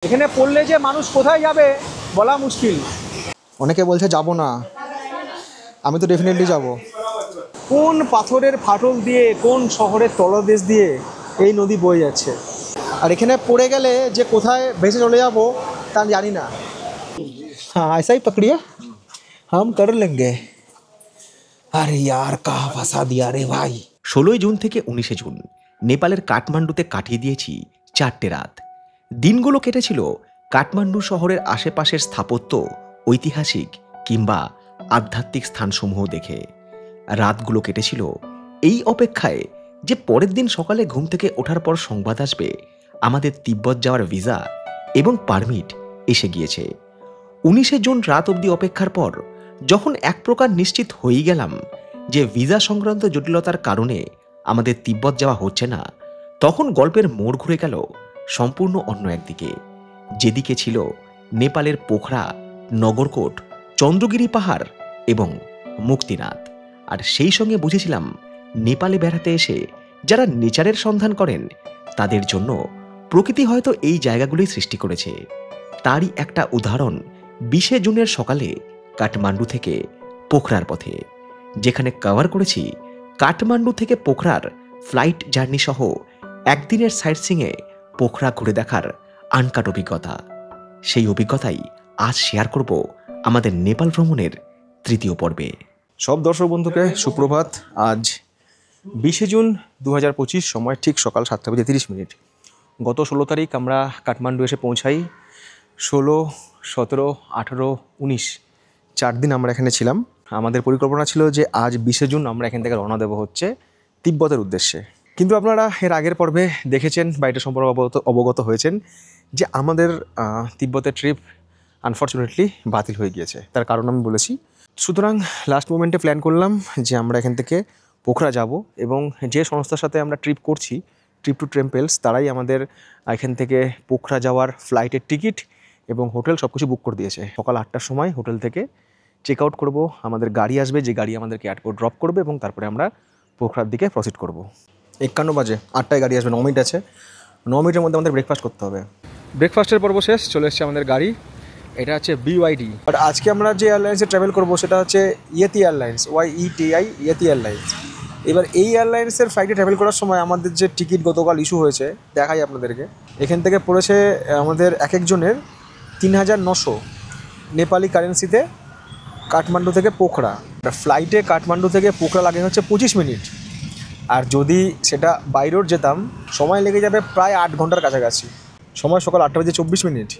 এখানে পড়লে যে মানুষ কোথায় যাবে বলা মুশকিল। অনেকে বলছে যাব না, আমি তো ডেফিনেটলি যাব। কোন পাথরের ফাটল দিয়ে কোন শহরের তলদেশ দিয়ে এই নদী বয়ে যাচ্ছে, আর এখানে পড়ে গেলে যে কোথায় ভেসে চলে যাব তা জানি না। হ্যাঁ ऐसा ही पकड़िए हम कर लेंगे। अरे यार कहाँ फंसा दिया रे भाई। 16 জুন থেকে 19 জুন নেপালের কাঠমান্ডুতে কাটিয়ে দিয়েছি 4টে রাত। দিনগুলো কেটেছিল কাঠমান্ডু শহরের আশেপাশের স্থাপত্য, ঐতিহাসিক কিংবা আধ্যাত্মিক স্থানসমূহ দেখে। রাতগুলো কেটেছিল এই অপেক্ষায় যে পরের দিন সকালে ঘুম থেকে ওঠার পর সংবাদ আসবে আমাদের তিব্বত যাওয়ার ভিসা এবং পারমিট এসে গিয়েছে। 19 জুন রাত অবধি অপেক্ষার পর যখন এক প্রকার নিশ্চিত হয়েই গেলাম যে ভিসা সংক্রান্ত জটিলতার কারণে আমাদের তিব্বত যাওয়া হচ্ছে না, তখন গল্পের মোড় ঘুরে গেল সম্পূর্ণ অন্য একদিকে, যেদিকে ছিল নেপালের পোখরা, নগরকোট, চন্দ্রগিরি পাহাড় এবং মুক্তিনাথ। আর সেই সঙ্গে বুঝেছিলাম নেপালে বেড়াতে এসে যারা নেচারের সন্ধান করেন তাদের জন্য প্রকৃতি হয়তো এই জায়গাগুলি সৃষ্টি করেছে। তারই একটা উদাহরণ 20 জুনের সকালে কাঠমান্ডু থেকে পোখরার পথে, যেখানে কভার করেছি কাঠমান্ডু থেকে পোখরার ফ্লাইট জার্নি সহ একদিনের সাইটসিংয়ে পোখরা ঘুরে দেখার আনকাট অভিজ্ঞতা। সেই অভিজ্ঞতাই আজ শেয়ার করব আমাদের নেপাল ভ্রমণের 3য় পর্বে। সব দর্শক বন্ধুকে সুপ্রভাত। আজ 20 জুন 2025, সময় ঠিক সকাল 7:30। গত 16 তারিখ আমরা কাঠমান্ডু এসে পৌঁছাই। 16, 17, 18, 19 4 দিন আমরা এখানে ছিলাম। আমাদের পরিকল্পনা ছিল যে আজ 20 জুন আমরা এখান থেকে রওনা দেবো হচ্ছে তিব্বতের উদ্দেশ্যে। কিন্তু আপনারা এর আগের পর্বে দেখেছেন বা এটা সম্পর্কে অবগত হয়েছেন যে আমাদের তিব্বতের ট্রিপ আনফর্চুনেটলি বাতিল হয়ে গিয়েছে। তার কারণ আমি বলেছি। সুতরাং লাস্ট মোমেন্টে প্ল্যান করলাম যে আমরা এখান থেকে পোখরা যাব, এবং যে সংস্থার সাথে আমরা ট্রিপ করছি, ট্রিপ টু টেম্পেলস, তারাই আমাদের এখান থেকে পোখরা যাওয়ার ফ্লাইটের টিকিট এবং হোটেল সব কিছু বুক করে দিয়েছে। সকাল 8টার সময় হোটেল থেকে চেক আউট করবো, আমাদের গাড়ি আসবে, যে গাড়ি আমাদেরকে এয়ারপোর্ট ড্রপ করবে, এবং তারপরে আমরা পোখরার দিকে প্রসিড করব। 51 বাজে, 8টায় গাড়ি আসবে, 9 মিনিট আছে। 9 মিনিটের মধ্যে আমাদের ব্রেকফাস্ট করতে হবে। ব্রেকফাস্টের পর্ব শেষ, চলে এসছে আমাদের গাড়ি। এটা হচ্ছে BYD। বাট আজকে আমরা যে এয়ারলাইন্সে ট্রাভেল করবো সেটা হচ্ছে Yeti airlines, YETI, Yeti airlines. এবার এই এয়ারলাইন্সের ফ্লাইটে ট্রাভেল করার সময় আমাদের যে টিকিট গতকাল ইস্যু হয়েছে, দেখাই আপনাদেরকে। এখান থেকে পড়েছে আমাদের এক একজনের 3900 নেপালি কারেন্সিতে কাঠমান্ডু থেকে পোখরা। ফ্লাইটে কাঠমান্ডু থেকে পোখরা লাগে হচ্ছে 25 মিনিট, আর যদি সেটা বাই রোড যেতাম সময় লেগে যাবে প্রায় 8 ঘন্টার কাছাকাছি। সময় সকাল 8:24।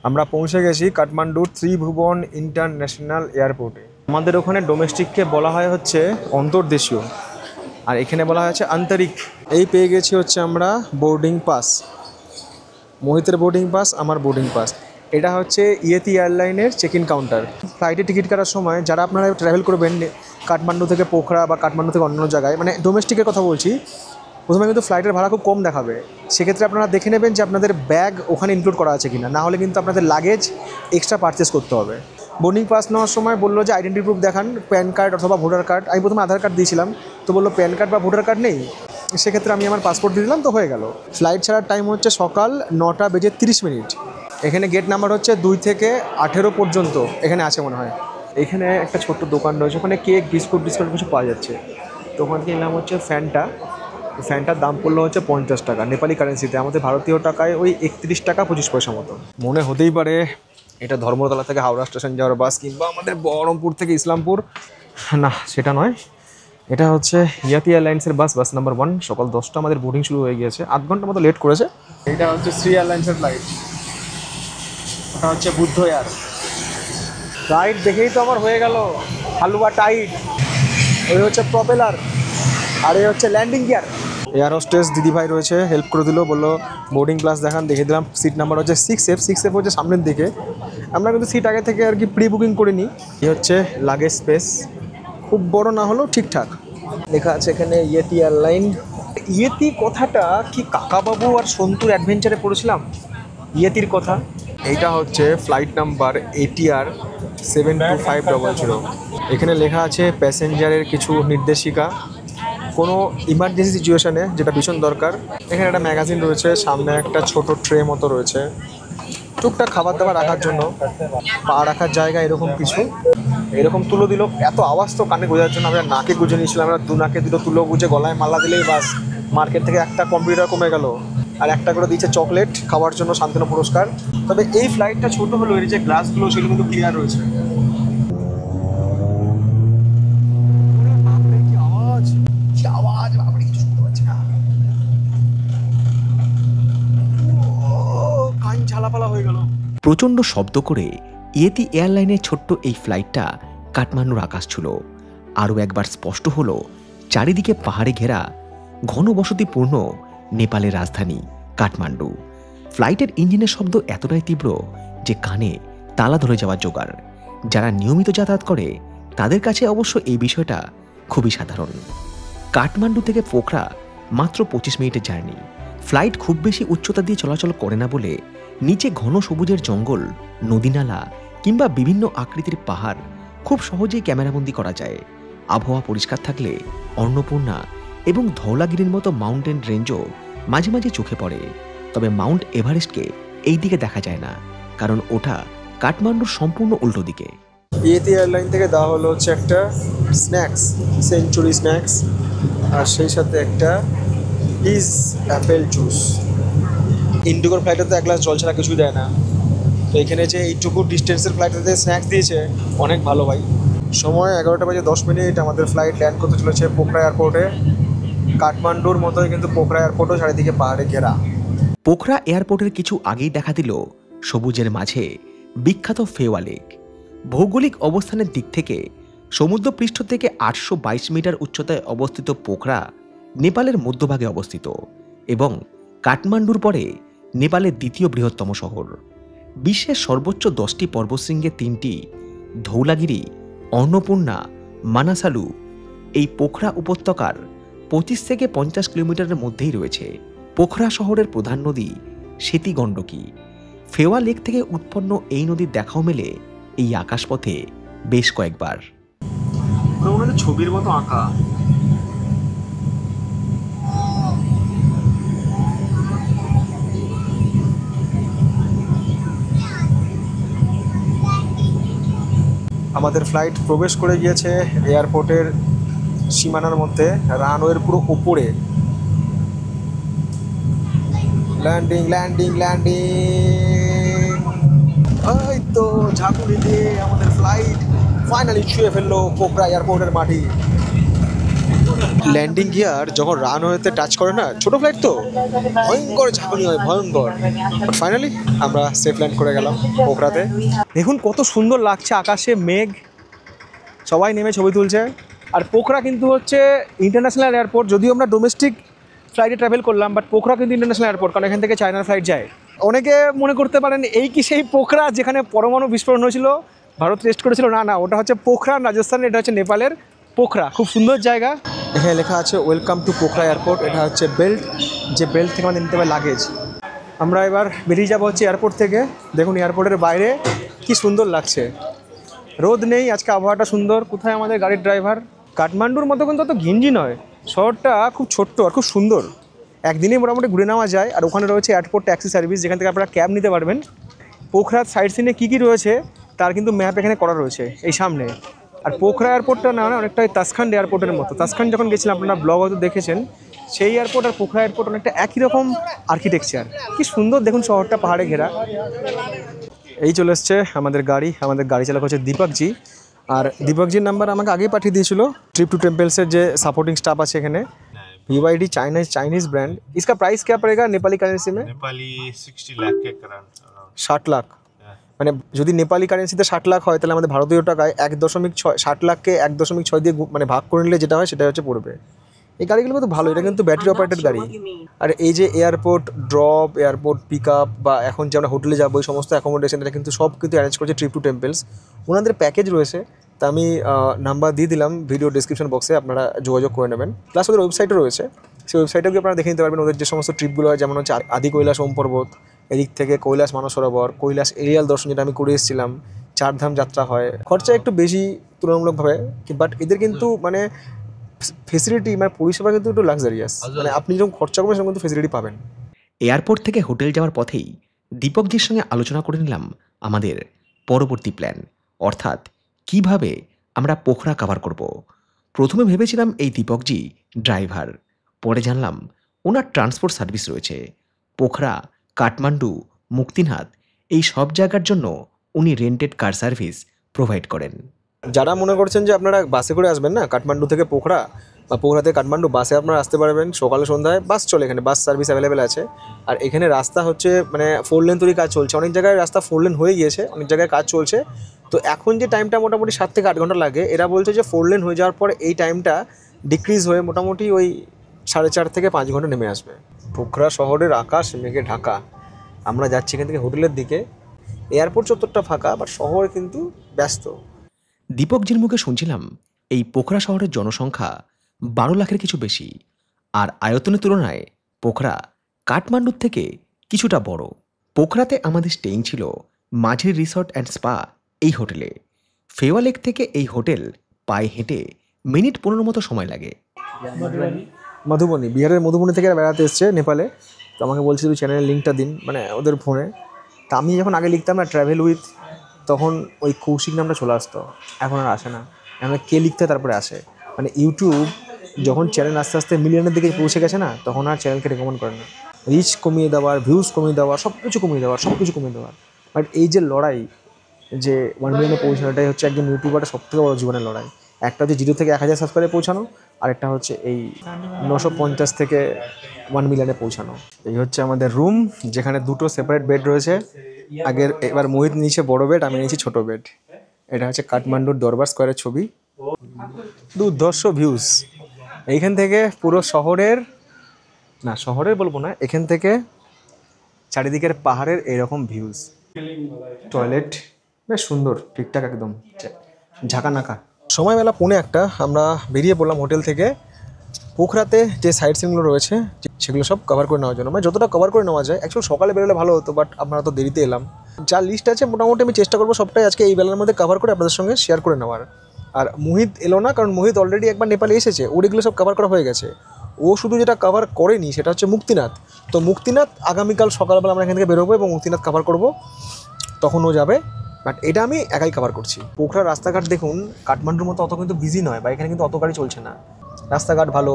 আমরা পৌঁছে গেছি কাঠমান্ডুর ত্রিভুবন ইন্টারন্যাশনাল এয়ারপোর্টে। আমাদের ওখানে ডোমেস্টিককে বলা হয় হচ্ছে অন্তর্দেশীয়, আর এখানে বলা হয়েছে আন্তরিক। এই পেয়ে গেছি হচ্ছে আমরা বোর্ডিং পাস, মোহিতের বোর্ডিং পাস, আমার বোর্ডিং পাস। এটা হচ্ছে ইয়েতি এয়ারলাইনের চেক ইন কাউন্টার। ফ্লাইটে টিকিট কাটার সময় যারা আপনারা ট্রাভেল করবেন কাঠমান্ডু থেকে পোখরা বা কাঠমান্ডু থেকে অন্য জায়গায়, মানে ডোমেস্টিকের কথা বলছি, প্রথমে কিন্তু ফ্লাইটের ভাড়া খুব কম দেখাবে। সেক্ষেত্রে আপনারা দেখে নেবেন যে আপনাদের ব্যাগ ওখানে ইনক্লুড করা আছে কিনা, না হলে কিন্তু আপনাদের লাগেজ এক্সট্রা পারচেস করতে হবে। বোর্ডিং পাস নেওয়ার সময় বললো যে আইডেন্টি প্রুফ দেখান, প্যান কার্ড অথবা ভোটার কার্ড। আমি প্রথমে আধার কার্ড দিয়েছিলাম, তো বললো প্যান কার্ড বা ভোটার কার্ড নেই। সেক্ষেত্রে আমি আমার পাসপোর্ট দিয়ে দিলাম, তো হয়ে গেল। ফ্লাইট ছাড়ার টাইম হচ্ছে সকাল 9:30। এখানে গেট নাম্বার হচ্ছে 2 থেকে 18 পর্যন্ত এখানে আছে মনে হয়। এখানে একটা ছোট্ট দোকান রয়েছে, ওখানে কেক, বিস্কুট কিছু পাওয়া যাচ্ছে। তো ওখান থেকে নিলাম হচ্ছে ফ্যানটার দাম পড়লো হচ্ছে 50 টাকা নেপালি কারেন্সিতে, আমাদের ভারতীয় টাকায় ওই 31 টাকা 25 পয়সা মতো। মনে হতেই পারে এটা ধর্মতলা থেকে হাওড়া স্টেশন যাওয়ার বাস, কিংবা আমাদের বহরমপুর থেকে ইসলামপুর। না, সেটা নয়, এটা হচ্ছে ইয়েতি এয়ারলাইন্সের বাস নাম্বার 1। সকাল 10টা আমাদের বোর্ডিং শুরু হয়ে গিয়েছে, 8 ঘন্টার মতো লেট করেছে। এটা হচ্ছে শ্রী এয়ারলাইন্সের ফ্লাইট, ওটা হচ্ছে বুদ্ধ এয়ার। ফ্লাইট দেখেই তো আমার হয়ে গেল হালুয়া টাইট। ওই হচ্ছে প্রপেলার, আর এই হচ্ছে ল্যান্ডিং গিয়ার। এয়ার হোস্টেস দিদিভাই রয়েছে, হেল্প করে দিল, বললো বোর্ডিং প্লাস দেখান, দেখে দিলাম। সিট নাম্বার হচ্ছে 6F হচ্ছে সামনের দিকে। আমরা কিন্তু সিট আগে থেকে আর কি প্রি বুকিং করে নিই। এই হচ্ছে লাগেজ স্পেস, খুব বড় না হলেও ঠিকঠাক। লেখা আছে এখানে ইয়েতি এয়ারলাইন। ইয়েতি কথাটা কি কাকাবাবু আর সন্তুর অ্যাডভেঞ্চারে পড়েছিলাম ইয়েতির কথা। এইটা হচ্ছে ফ্লাইট নাম্বার ATR 72500। এখানে লেখা আছে প্যাসেঞ্জারের কিছু নির্দেশিকা, কোনো ইমার্জেন্সি সিচুয়েশানে যেটা ভীষণ দরকার। এখানে একটা ম্যাগাজিন রয়েছে, সামনে একটা ছোট ট্রে মতো রয়েছে, টুকটাক খাবার দাবার রাখার জন্য, পা রাখার জায়গা এরকম কিছু, এরকম তুলো দিল। এত আওয়াজ তো কানে গোজার জন্য আমরা নাকে গুঁজে নিয়েছিলাম। আমরা দু নাকে দুটো তুলো গুঁজে গলায় মালা দিলেই বাস, মার্কেট থেকে একটা কম্পিউটার কমে গেল। আর একটা করে দিচ্ছে চকলেট খাওয়ার জন্য, শান্তনু পুরস্কার। তবে এই ফ্লাইটটা ছোট হলো, এর যে গ্লাসগুলো সেগুলো কিন্তু ক্লিয়ার রয়েছে। ঝালাপালা হয়ে গেল। প্রচণ্ড শব্দ করে ইয়েতি এয়ারলাইনের ছোট্ট এই ফ্লাইটটা কাঠমান্ডুর আকাশ ছিল। আরও একবার স্পষ্ট হলো চারিদিকে পাহাড়ে ঘেরা ঘনবসতিপূর্ণ নেপালের রাজধানী কাঠমান্ডু। ফ্লাইটের ইঞ্জিনের শব্দ এতটাই তীব্র যে কানে তালা ধরে যাওয়ার জোগাড়। যারা নিয়মিত যাতায়াত করে তাদের কাছে অবশ্য এই বিষয়টা খুবই সাধারণ। কাঠমান্ডু থেকে পোখরা মাত্র 25 মিনিটের জার্নি। ফ্লাইট খুব বেশি উচ্চতা দিয়ে চলাচল করে না বলে নিচে ঘন সবুজের জঙ্গল, নদীনালা কিংবা বিভিন্ন আকৃতির পাহাড় খুব সহজেই ক্যামেরাবন্দি করা যায়। আবহাওয়া পরিষ্কার থাকলে অন্নপূর্ণা এবং ধওলাগিরির মতো মাউন্টেন রেঞ্জও মাঝে মাঝে চোখে পড়ে। তবে মাউন্ট এভারেস্টকে এই দিকে দেখা যায় না, কারণ ওটা কাঠমান্ডুর সম্পূর্ণ উল্টো দিকে। ইয়েতি এয়ারলাইন থেকে দেওয়া হলো হচ্ছে একটা স্ন্যাক্স, সেঞ্চুরি স্ন্যাক্স, আর সেই সাথে একটা পিস অ্যাপেল জুস। ইন্ডিগোর ফ্লাইটে তো এক গ্লাস জল ছাড়া কিছুই দেয় না, তো এখানে যে এইটুকু ডিস্টেন্সের ফ্লাইটটাতে স্ন্যাক্স দিয়েছে অনেক ভালো ভাই। সময় 11:10 আমাদের ফ্লাইট ল্যান্ড করতে চলেছে পোখরা এয়ারপোর্টে। কাঠমান্ডুর মতোই কিন্তু পোখরা এয়ারপোর্টও চারিদিকে পাহাড়ে ঘেরা। পোখরা এয়ারপোর্টের কিছু আগেই দেখা দিল সবুজের মাঝে বিখ্যাত ফেওয়া লেক। ভৌগোলিক অবস্থানের দিক থেকে সমুদ্রপৃষ্ঠ থেকে 822 মিটার উচ্চতায় অবস্থিত পোখরা নেপালের মধ্যভাগে অবস্থিত এবং কাঠমান্ডুর পরে নেপালের দ্বিতীয় বৃহত্তম শহর। বিশ্বের সর্বোচ্চ 10টি পর্বতশৃঙ্গের 3টি, ধৌলাগিরি, অন্নপূর্ণা, মানাসালু, এই পোখরা উপত্যকার 25 থেকে 50 কিলোমিটারের মধ্যেই রয়েছে। পোখরা শহরের প্রধান নদী সেতী গণ্ডকী। ফেওয়া লেক থেকে উৎপন্ন এই নদীর দেখাও মেলে এই আকাশপথে বেশ কয়েকবার। ছবির মতো আঁকা। আমাদের ফ্লাইট প্রবেশ করে গিয়েছে এয়ারপোর্টের সীমানার মধ্যে, রানওয়ের পুরো উপরে। Landing landing landing. এই তো ঝাঁকুনি দিয়ে আমাদের ফ্লাইট ফাইনালি ছুঁয়ে ফেললো পোখরা এয়ারপোর্টের মাটি। ল্যান্ডিং গিয়ার যখন রানওয়েতে টাচ করে না, ছোট ফ্লাইট তো ভয়ঙ্কর ঝাঁকুনি হয়, ভয়ঙ্কর। বাট ফাইনালি আমরা সেফ ল্যান্ড করে গেলাম পোখরাতে। দেখুন কত সুন্দর লাগছে, আকাশে মেঘ, সবাই নেমে ছবি তুলছে। আর পোখরা কিন্তু হচ্ছে ইন্টারন্যাশনাল এয়ারপোর্ট। যদিও আমরা ডোমেস্টিক ফ্লাইটে ট্রাভেল করলাম, বাট পোখরা কিন্তু ইন্টারন্যাশনাল এয়ারপোর্ট, কারণ এখান থেকে চায়নার ফ্লাইট যায়। অনেকে মনে করতে পারেন এই কি সেই পোখরা যেখানে পরমাণু বিস্ফোরণ হয়েছিল, ভারত টেস্ট করেছিল? না না, ওটা হচ্ছে পোখরা রাজস্থান, এটা হচ্ছে নেপালের পোখরা। খুব সুন্দর জায়গা। এখানে লেখা আছে ওয়েলকাম টু পোখরা এয়ারপোর্ট। এটা হচ্ছে বেল্ট, যে বেল্ট থেকে আমাদের নিতে হবে লাগেজ। আমরা এবার বেরিয়ে যাবো হচ্ছে এয়ারপোর্ট থেকে। দেখুন এয়ারপোর্টের বাইরে কি সুন্দর লাগছে, রোদ নেই আজকে, আবহাওয়াটা সুন্দর। কোথায় আমাদের গাড়ির ড্রাইভার? কাঠমান্ডুর মতো কিন্তু অত ঘিঞ্জি নয়, শহরটা খুব ছোট্ট আর খুব সুন্দর। একদিনে মোটামুটি ঘুরে নেওয়া যায়। আর ওখানে রয়েছে এয়ারপোর্ট ট্যাক্সি সার্ভিস, যেখান থেকে আপনারা ক্যাব নিতে পারবেন। পোখরার সাইড সিনে কী কী রয়েছে তার কিন্তু ম্যাপ এখানে করা রয়েছে এই সামনে। আর পোখরা এয়ারপোর্টটা না অনেকটা তাসখান্ড এয়ারপোর্টের মতো। তাসখান্ড যখন গেছিলাম আপনারা ব্লগ হয়তো দেখেছেন, সেই এয়ারপোর্ট আর পোখরা এয়ারপোর্ট অনেকটা একই রকম আর্কিটেকচার। কি সুন্দর দেখুন শহরটা পাহাড়ে ঘেরা। এই চলে এসছে আমাদের গাড়ি চালক হচ্ছে দীপকজি। আর দীপকজির নাম্বার আমাকে আগেই পাঠিয়ে দিয়েছিল। ट्रिप टू टेम्पल्स যে সাপোর্টিং স্টাফ আছে এখানে। BYD Chinese brand. इसका प्राइस क्या पड़ेगा नेपाली करेंसी में? नेपाली 60 लाख के करंट 60 লাখ। মানে যদি নেপালি কারেন্সিতে 60 লাখ হয়, তাহলে আমাদের ভারতীয় টাকায় 1.6 60 লাখকে 1.6 দিয়ে মানে ভাগ করে নিলে যেটা হয় সেটা হচ্ছে পড়বে। এই গাড়িগুলো তো ভালো, এটা কিন্তু ব্যাটারি অপারেটেড গাড়ি। আর এই যে airport drop, airport pick up, বা এখন যে আমরা হোটেলে যাবো, এই সমস্ত অ্যাকোমোডেশন, এটা কিন্তু সব কিন্তু অ্যারেঞ্জ করেছে ট্রিপ টু টেম্পলস। ওনাদের প্যাকেজ রয়েছে, তা আমি নাম্বার দিয়ে দিলাম ভিডিও ডিসক্রিপশন বক্সে, আপনারা যোগাযোগ করে নেবেন। প্লাস ওদের ওয়েবসাইটও রয়েছে, সেই ওয়েবসাইটেও আপনারা দেখে নিতে পারবেন ওদের যে সমস্ত ট্রিপগুলো হয়। যেমন হচ্ছে আদি কৈলাস ওম পর্বত, এদিক থেকে কৈলাস মানসরোবর, কৈলাস এরিয়াল দর্শন, যেটা আমি করে এসেছিলাম, 4 ধাম যাত্রা হয়। খরচা একটু বেশি তুলনামূলকভাবে, বাট এদের কিন্তু মানে ফেসিলিটি মানে পরিষেবা কিন্তু একটু লাক্সারিয়াস। মানে আপনি যখন খরচা করবেন সেরকম কিন্তু ফেসিলিটি পাবেন। এয়ারপোর্ট থেকে হোটেল যাওয়ার পথেই দীপকজির সঙ্গে আলোচনা করে নিলাম আমাদের পরবর্তী প্ল্যান, অর্থাৎ কিভাবে আমরা পোখরা কভার করব। প্রথমে ভেবেছিলাম এই দীপকজি ড্রাইভার, পরে জানলাম ওনার ট্রান্সপোর্ট সার্ভিস রয়েছে। পোখরা, কাঠমান্ডু, মুক্তিনাথ এই সব জায়গার জন্য উনি রেন্টেড কার সার্ভিস প্রোভাইড করেন। যারা মনে করছেন যে আপনারা বাসে করে আসবেন না কাঠমান্ডু থেকে পোখরা বা পোখরা থেকে কাঠমান্ডু, বাসে আপনারা আসতে পারবেন। সকালে সন্ধ্যায় বাস চলে, এখানে বাস সার্ভিস অ্যাভেলেবেল আছে। আর এখানে রাস্তা হচ্ছে মানে 4 লেন তৈরি কাজ চলছে, অনেক জায়গায় রাস্তা 4 লেন হয়ে গিয়েছে, অনেক জায়গায় কাজ চলছে। তো এখন যে টাইমটা মোটামুটি 7 থেকে 8 ঘন্টা লাগে, এরা বলছে যে 4 লেন হয়ে যাওয়ার পর এই টাইমটা ডিক্রিজ হয়ে মোটামুটি ওই 4.5 থেকে 5 ঘন্টা নেমে আসবে। পোখরা শহরের আকাশ মেঘে ঢাকা। আমরা যাচ্ছি এখান থেকে হোটেলের দিকে, এয়ারপোর্ট চত্বরটা ফাঁকা, বাট শহর কিন্তু ব্যস্ত। দীপকজির মুখে শুনছিলাম এই পোখরা শহরের জনসংখ্যা 12 লাখের কিছু বেশি, আর আয়তনের তুলনায় পোখরা কাঠমান্ডুর থেকে কিছুটা বড়। পোখরাতে আমাদের স্টেইং ছিল মাঝির রিসর্ট অ্যান্ড স্পা এই হোটেলে। ফেওয়া লেক থেকে এই হোটেল পায়ে হেঁটে মিনিট 15 মতো সময় লাগে। মধুবনী, বিহারের মধুবনী থেকে বেড়াতে এসছে নেপালে। তো আমাকে বলছে তুই চ্যানেলের লিঙ্কটা দিন, মানে ওদের ফোনে। তা আমি যখন আগে লিখতাম না ট্র্যাভেল উইথ, তখন ওই কৌশিক নামটা চলে আসতো, এখন আর আসে না। আমরা কে লিখতে তারপরে আসে, মানে ইউটিউব যখন চ্যানেল আস্তে আস্তে মিলিয়নের দিকে পৌঁছে গেছে না, তখন আর চ্যানেলকে রেকমেন্ড করে না। রিচ কমিয়ে দেওয়ার, ভিউজ কমিয়ে দেওয়ার, সব কিছু কমিয়ে দেওয়ার। বাট এই যে লড়াই, যে 1 মিলিয়নে পৌঁছানোটাই হচ্ছে একজন ইউটিউবারের সবথেকে বড় জীবনের লড়াই। একটা হচ্ছে 0 থেকে 1000 সাবস্ক্রাইবে পৌঁছানো, আর একটা হচ্ছে এই 950 থেকে 1 মিলিয়নে পৌঁছানো। এই হচ্ছে আমাদের রুম, যেখানে 2টো সেপারেট বেড রয়েছে। এবার মোহিত নিয়েছে বড় বেড, আমি নিয়েছি ছোট বেড। এটা হচ্ছে কাঠমান্ডুর দরবার স্কোয়ারের ছবি। দুর্ধর্ষ ভিউজ এইখান থেকে, পুরো শহরের বলবো না, এখান থেকে চারিদিকের পাহাড়ের এরকম ভিউজ। টয়লেট বেশ সুন্দর, ঠিকঠাক একদম ঝাঁকানাকা। সময়বেলা 1:45 আমরা বেরিয়ে পড়লাম হোটেল থেকে। পোখরাতে যে সাইট সিনগুলো রয়েছে সেগুলো সব কভার করে নেওয়ার জন্য, মানে যতটা কভার করে নেওয়া যায়। অ্যাকচুয়ালি সকালে বেরোলে ভালো হতো, বাট আপনারা তো দেরিতে এলাম। যা লিস্ট আছে মোটামুটি আমি চেষ্টা করবো সবটাই আজকে এই বেলার মধ্যে কভার করে আপনাদের সঙ্গে শেয়ার করে নেওয়ার। আর মোহিত এলো না, কারণ মোহিত অলরেডি একবার নেপালে এসেছে, ওর এগুলো সব কভার করা হয়ে গেছে। ও শুধু যেটা কভার করেনি সেটা হচ্ছে মুক্তিনাথ। তো মুক্তিনাথ আগামীকাল সকালবেলা আমরা এখান থেকে বেরোবো এবং মুক্তিনাথ কভার করবো, তখন ও যাবে। বাট এটা আমি একাই কভার করছি। পোখরার রাস্তাঘাট দেখুন, কাঠমান্ডুর মতো অত কিন্তু বিজি নয়, বা এখানে কিন্তু অত গাড়ি চলছে না। রাস্তাঘাট ভালো,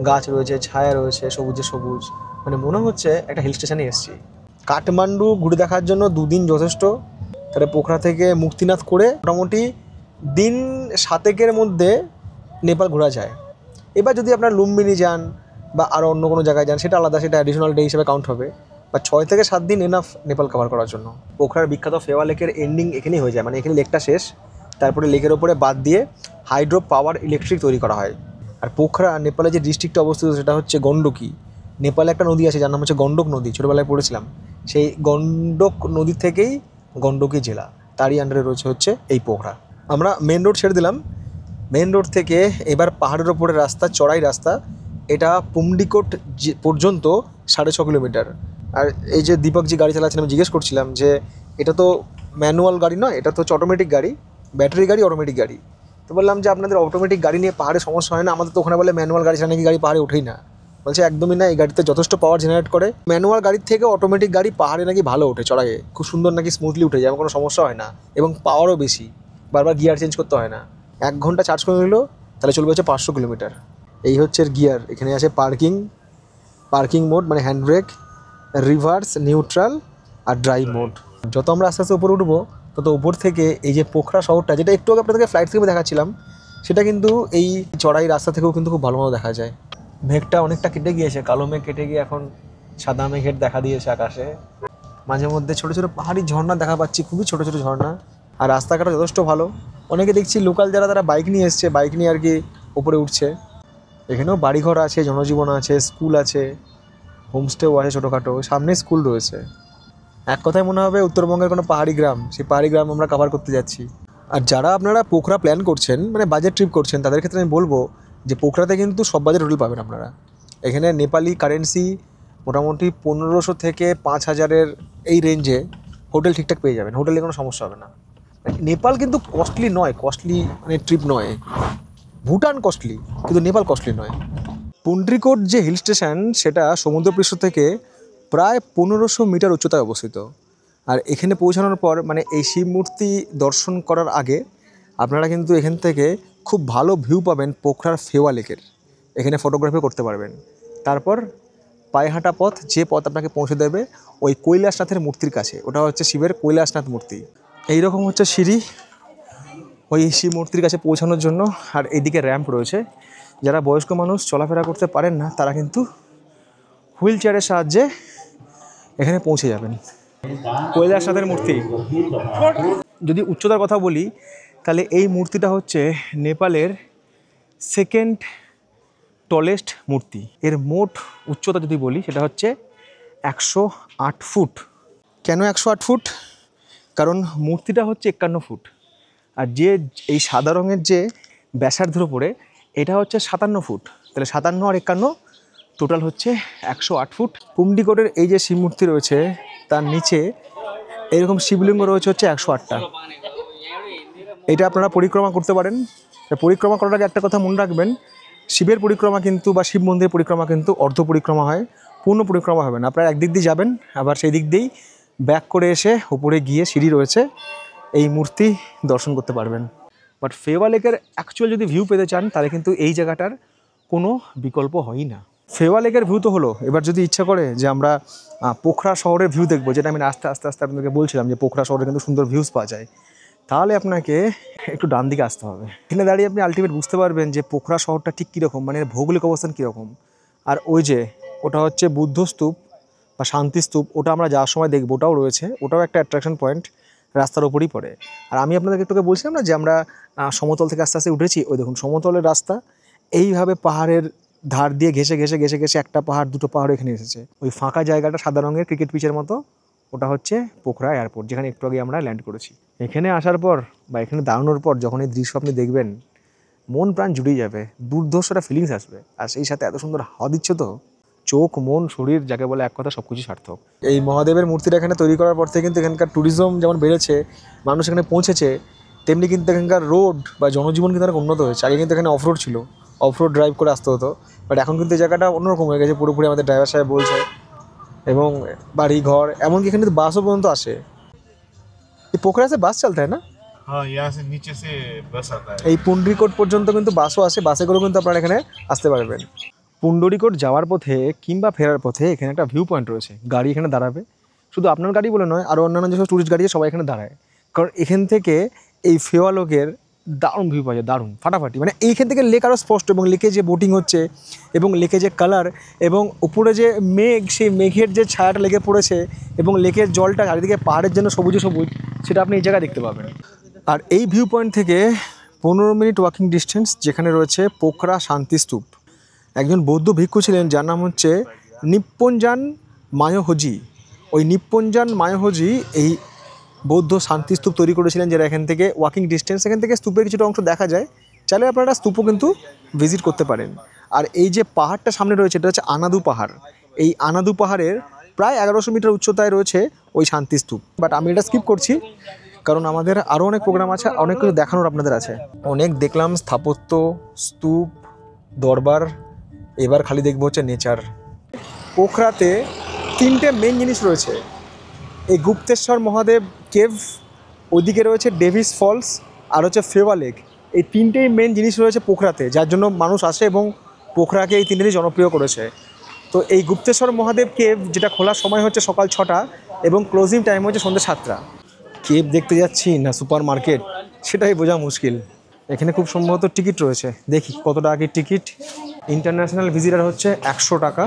গাছ রয়েছে, ছায়া রয়েছে, সবুজে সবুজ, মানে মনে হচ্ছে একটা হিল স্টেশনে এসেছি। কাঠমান্ডু ঘুরে দেখার জন্য 2 দিন যথেষ্ট। তাহলে পোখরা থেকে মুক্তিনাথ করে মোটামুটি দিন 7 মধ্যে নেপাল ঘোরা যায়। এবার যদি আপনার লুম্বিনী যান বা আরও অন্য কোনো জায়গায় যান, সেটা আলাদা, সেটা অ্যাডিশনাল ডে হিসেবে কাউন্ট হবে। বা 6 থেকে 7 দিন এনাফ নেপাল কভার করার জন্য। পোখরার বিখ্যাত ফেওয়া লেকের এন্ডিং এখানেই হয়ে যায়, মানে এখানে লেকটা শেষ, তারপরে লেকের ওপরে বাদ দিয়ে হাইড্রো পাওয়ার ইলেকট্রিক তৈরি করা হয়। আর পোখরা নেপালে যে ডিস্ট্রিক্টটা অবস্থিত সেটা হচ্ছে গণ্ডকী। নেপালে একটা নদী আছে যার নাম হচ্ছে গণ্ডক নদী, ছোটোবেলায় পড়েছিলাম। সেই গণ্ডক নদী থেকেই গণ্ডকী জেলা, তারই আন্ডারে রয়েছে হচ্ছে এই পোখরা। আমরা মেন রোড ছেড়ে দিলাম। মেন রোড থেকে এবার পাহাড়ের ওপরে রাস্তা, চড়াই রাস্তা। এটা পুমডিকোট পর্যন্ত 6.5 কিলোমিটার। আর এই যে দীপকজি গাড়ি চালাচ্ছেন, আমি জিজ্ঞেস করছিলাম যে এটা তো ম্যানুয়াল গাড়ি নয়, এটা তো হচ্ছে অটোমেটিক গাড়ি, ব্যাটারি গাড়ি, অটোমেটিক গাড়ি। তো বললাম যে আপনাদের অটোমেটিক গাড়ি নিয়ে পাহাড়ে সমস্যা হয় না? আমাদের তো ওখানে বলে ম্যানুয়াল গাড়ি ছাড়া নাকি গাড়ি পাহাড়ে ওঠেই না। বলছে একদমই না, এই গাড়িতে যথেষ্ট পাওয়ার জেনারেট করে। ম্যানুয়াল গাড়ির থেকে অটোমেটিক গাড়ি পাহাড়ে নাকি ভালো ওঠে, চড়াইয়ে খুব সুন্দর, নাকি স্মুথলি উঠে যায়, কোনো সমস্যা হয় না, এবং পাওয়ারও বেশি, বারবার গিয়ার চেঞ্জ করতে হয় না। 1 ঘন্টা চার্জ করে নিল, তাহলে চলবে হচ্ছে 500 কিলোমিটার। এই হচ্ছে গিয়ার। এখানে আছে পার্কিং মোড, মানে হ্যান্ড ব্রেক, রিভার্স, নিউট্রাল আর ড্রাইভ মোড। যত আমরা আস্তে আস্তে উপরে উঠবো, তত উপর থেকে এই যে পোখরা শহরটা, যেটা একটু আগে আপনাদেরকে ফ্লাইট থেকে দেখাচ্ছিলাম, সেটা কিন্তু এই চড়াই রাস্তা থেকেও কিন্তু খুব ভালোভাবে দেখা যায়। মেঘটা অনেকটা কেটে গিয়েছে, কালো মেঘ কেটে গিয়ে এখন সাদা মেঘের দেখা দিয়েছে আকাশে। মাঝে মধ্যে ছোটো ছোটো পাহাড়ি ঝর্ণা দেখা পাচ্ছি, খুবই ছোটো ছোটো ঝর্ণা। আর রাস্তাঘাটও যথেষ্ট ভালো। অনেকে দেখছি লোকাল যারা, তারা বাইক নিয়ে এসছে, বাইক নিয়ে আর কি উপরে উঠছে। এখানেও বাড়িঘর আছে, জনজীবন আছে, স্কুল আছে, হোমস্টেও আছে ছোটোখাটো, সামনে স্কুল রয়েছে। এক কথায় মনে হবে উত্তরবঙ্গের কোনো পাহাড়ি গ্রাম, সেই পাহাড়ি গ্রাম আমরা কভার করতে যাচ্ছি। আর যারা আপনারা পোখরা প্ল্যান করছেন, মানে বাজেট ট্রিপ করছেন, তাদের ক্ষেত্রে আমি বলবো যে পোখরাতে কিন্তু সব বাজেট হোটেল পাবেন আপনারা। এখানে নেপালি কারেন্সি মোটামুটি 1500 থেকে 5000-এর এই রেঞ্জে হোটেল ঠিকঠাক পেয়ে যাবেন, হোটেলে কোনো সমস্যা হবে না। নেপাল কিন্তু কস্টলি নয়, কস্টলি মানে ট্রিপ নয়। ভুটান কস্টলি, কিন্তু নেপাল কস্টলি নয়। পুন্ড্রিকোট যে হিল স্টেশন, সেটা সমুদ্রপৃষ্ঠ থেকে প্রায় 1500 মিটার উচ্চতায় অবস্থিত। আর এখানে পৌঁছানোর পর মানে এই শিব মূর্তি দর্শন করার আগে আপনারা কিন্তু এখান থেকে খুব ভালো ভিউ পাবেন পোখরার ফেওয়া লেকের। এখানে ফটোগ্রাফি করতে পারবেন। তারপর পায়ে হাঁটা পথ, যে পথ আপনাকে পৌঁছে দেবে ওই কৈলাসনাথের মূর্তির কাছে, ওটা হচ্ছে শিবের কৈলাসনাথ মূর্তি। এইরকম হচ্ছে সিঁড়ি ওই শিব মূর্তির কাছে পৌঁছানোর জন্য। আর এইদিকে র্যাম্প রয়েছে, যারা বয়স্ক মানুষ চলাফেরা করতে পারেন না তারা কিন্তু হুইল চেয়ারের সাহায্যে এখানে পৌঁছে যাবেন। কৈলাসনাথের মূর্তি, যদি উচ্চতার কথা বলি তাহলে এই মূর্তিটা হচ্ছে নেপালের সেকেন্ড টলেস্ট মূর্তি। এর মোট উচ্চতা যদি বলি সেটা হচ্ছে 108 ফুট। কেন 108 ফুট? কারণ মূর্তিটা হচ্ছে 51 ফুট, আর যে এই সাদা রঙের যে ব্যাসার্ধের উপরে এটা হচ্ছে 57 ফুট। তাহলে 57 আর 51 টোটাল হচ্ছে 108 ফুট। পুমডিকোটের এই যে শিব মূর্তি রয়েছে তার নিচে এরকম শিবলিঙ্গ রয়েছে হচ্ছে 108টা। এটা আপনারা পরিক্রমা করতে পারেন। পরিক্রমা করার আগে একটা কথা মনে রাখবেন, শিবের পরিক্রমা কিন্তু বা শিব মন্দিরের পরিক্রমা কিন্তু অর্ধ পরিক্রমা হয়, পূর্ণ পরিক্রমা হবে না। আপনারা একদিক দিয়ে যাবেন, আবার সেই দিক দিয়েই ব্যাক করে এসে উপরে গিয়ে সিঁড়ি রয়েছে এই মূর্তি দর্শন করতে পারবেন। বাট ফেওয়া লেকের অ্যাকচুয়াল যদি ভিউ পেতে চান তাহলে কিন্তু এই জায়গাটার কোনো বিকল্প হয়ই না। ফেওয়া লেকের ভিউ তো হলো, এবার যদি ইচ্ছা করে যে আমরা পোখরা শহরের ভিউ দেখবো, যেটা আমি আস্তে আস্তে আস্তে আপনাদেরকে বলছিলাম যে পোখরা শহরে কিন্তু সুন্দর ভিউজ পাওয়া যায়, তাহলে আপনাকে একটু ডান দিকে আসতে হবে। এখানে দাঁড়িয়ে আপনি আলটিমেট বুঝতে পারবেন যে পোখরা শহরটা ঠিক কীরকম, মানে ভৌগোলিক অবস্থান কীরকম। আর ওই যে ওটা হচ্ছে বুদ্ধ স্তূপ বা শান্তি স্তূপ, ওটা আমরা যাওয়ার সময় দেখবো, ওটাও রয়েছে, ওটাও একটা অ্যাট্রাকশন পয়েন্ট, রাস্তার ওপরই পড়ে। আর আমি আপনাদেরকে একটু বলছিলাম না যে আমরা সমতল থেকে আস্তে আস্তে উঠেছি, ওই দেখুন সমতলের রাস্তা এইভাবে পাহাড়ের ধার দিয়ে ঘেসে ঘেসে ঘেসে ঘেসে একটা পাহাড় দুটো পাহাড় এখানে এসেছে। ওই ফাঁকা জায়গাটা সাদা রঙের ক্রিকেট পিচের মতো, ওটা হচ্ছে পোখরা এয়ারপোর্ট, যেখানে একটু আগে আমরা ল্যান্ড করেছি। এখানে আসার পর বা এখানে দাঁড়ানোর পর যখন এই দৃশ্য আপনি দেখবেন মন প্রাণ জুড়িয়ে যাবে, দুর্ধর্ষ একটা ফিলিংস আসবে। আর সেই সাথে এত সুন্দর হাওয়া দিচ্ছে তো, চোখ মন শরীর যাকে বলে এক কথা সব কিছু সার্থক। এই মহাদেবের মূর্তিটা এখানে তৈরি করার পর থেকে কিন্তু এখানকার ট্যুরিজম যেমন বেড়েছে, মানুষ এখানে পৌঁছেছে, তেমনি কিন্তু এখানকার রোড বা জনজীবন কিন্তু অনেক উন্নত হয়েছে। আগে কিন্তু এখানে অফরোড ছিল, অফরোড ড্রাইভ করে আসতে হতো, বাট এখন কিন্তু এই জায়গাটা অন্যরকম হয়ে গেছে পুরোপুরি, আমাদের ড্রাইভার সাহেব বলছে। এবং বাড়ি ঘর, এমনকি এখানে তো বাসও পর্যন্ত আসে। এই পোখরা से বাস চলতে হয় না? हाँ, यहाँ से नीचे से बस आता है। এই পুন্ডরিকোট পর্যন্ত কিন্তু বাসও আসে, বাসে করেও কিন্তু আপনারা এখানে আসতে পারবেন। পুন্ডরিকোট যাওয়ার পথে কিংবা ফেরার পথে এখানে একটা ভিউ পয়েন্ট রয়েছে, গাড়ি এখানে দাঁড়াবে। শুধু আপনার গাড়ি বলে নয়, আরও অন্যান্য যেসব টুরিস্ট গাড়ি আছে সবাই এখানে দাঁড়ায়, কারণ এখান থেকে এই ফেওয়া লেকের দারুণ ভিউ পাওয়া যায়, দারুণ ফাটাফাটি। মানে এইখান থেকে লেক আরও স্পষ্ট, এবং লেকে যে বোটিং হচ্ছে এবং লেকে যে কালার এবং উপরে যে মেঘ, সেই মেঘের যে ছায়াটা লেগে পড়েছে এবং লেকের জলটা চারিদিকে পাহাড়ের জন্য সবুজে সবুজ, সেটা আপনি এই জায়গায় দেখতে পাবেন। আর এই ভিউ পয়েন্ট থেকে 15 মিনিট ওয়াকিং ডিস্টেন্স যেখানে রয়েছে পোখরা শান্তি স্তূপ। একজন বৌদ্ধ ভিক্ষু ছিলেন যার নাম হচ্ছে নিপ্পনজান মায়োহোজি। ওই নিপ্পনজান মায়োহোজি এই বৌদ্ধ শান্তি স্তূপ তৈরি করেছিলেন, যেটা এখান থেকে ওয়াকিং ডিস্টেন্স, এখান থেকে স্তূপের কিছুটা অংশ দেখা যায়। চাইলে আপনারা স্তূপও কিন্তু ভিজিট করতে পারেন। আর এই যে পাহাড়টা সামনে রয়েছে এটা হচ্ছে আনাদু পাহাড়। এই আনাদু পাহাড়ের প্রায় 1100 মিটার উচ্চতায় রয়েছে ওই শান্তি স্তূপ। বাট আমি এটা স্কিপ করছি, কারণ আমাদের আরও অনেক প্রোগ্রাম আছে, অনেক কিছু দেখানোর আপনাদের আছে। অনেক দেখলাম স্থাপত্য, স্তূপ, দরবার, এবার খালি দেখবো হচ্ছে নেচার। পোখরাতে 3টে মেন জিনিস রয়েছে, এই গুপ্তেশ্বর মহাদেব কেভ, ওইদিকে রয়েছে ডেভিস ফলস, আর হচ্ছে ফেওয়া লেক। এই 3টেই মেন জিনিস রয়েছে পোখরাতে, যার জন্য মানুষ আসে এবং পোখরাকে এই 3টেই জনপ্রিয় করেছে। তো এই গুপ্তেশ্বর মহাদেব কেভ, যেটা খোলার সময় হচ্ছে সকাল 6টা এবং ক্লোজিং টাইম হচ্ছে সন্ধ্যে 7টা। কেভ দেখতে যাচ্ছি না সুপার মার্কেট, সেটাই বোঝা মুশকিল। এখানে খুব সম্ভবত টিকিট রয়েছে, দেখি কত টাকা কি টিকিট। ইন্টারন্যাশনাল ভিজিটার হচ্ছে 100 টাকা,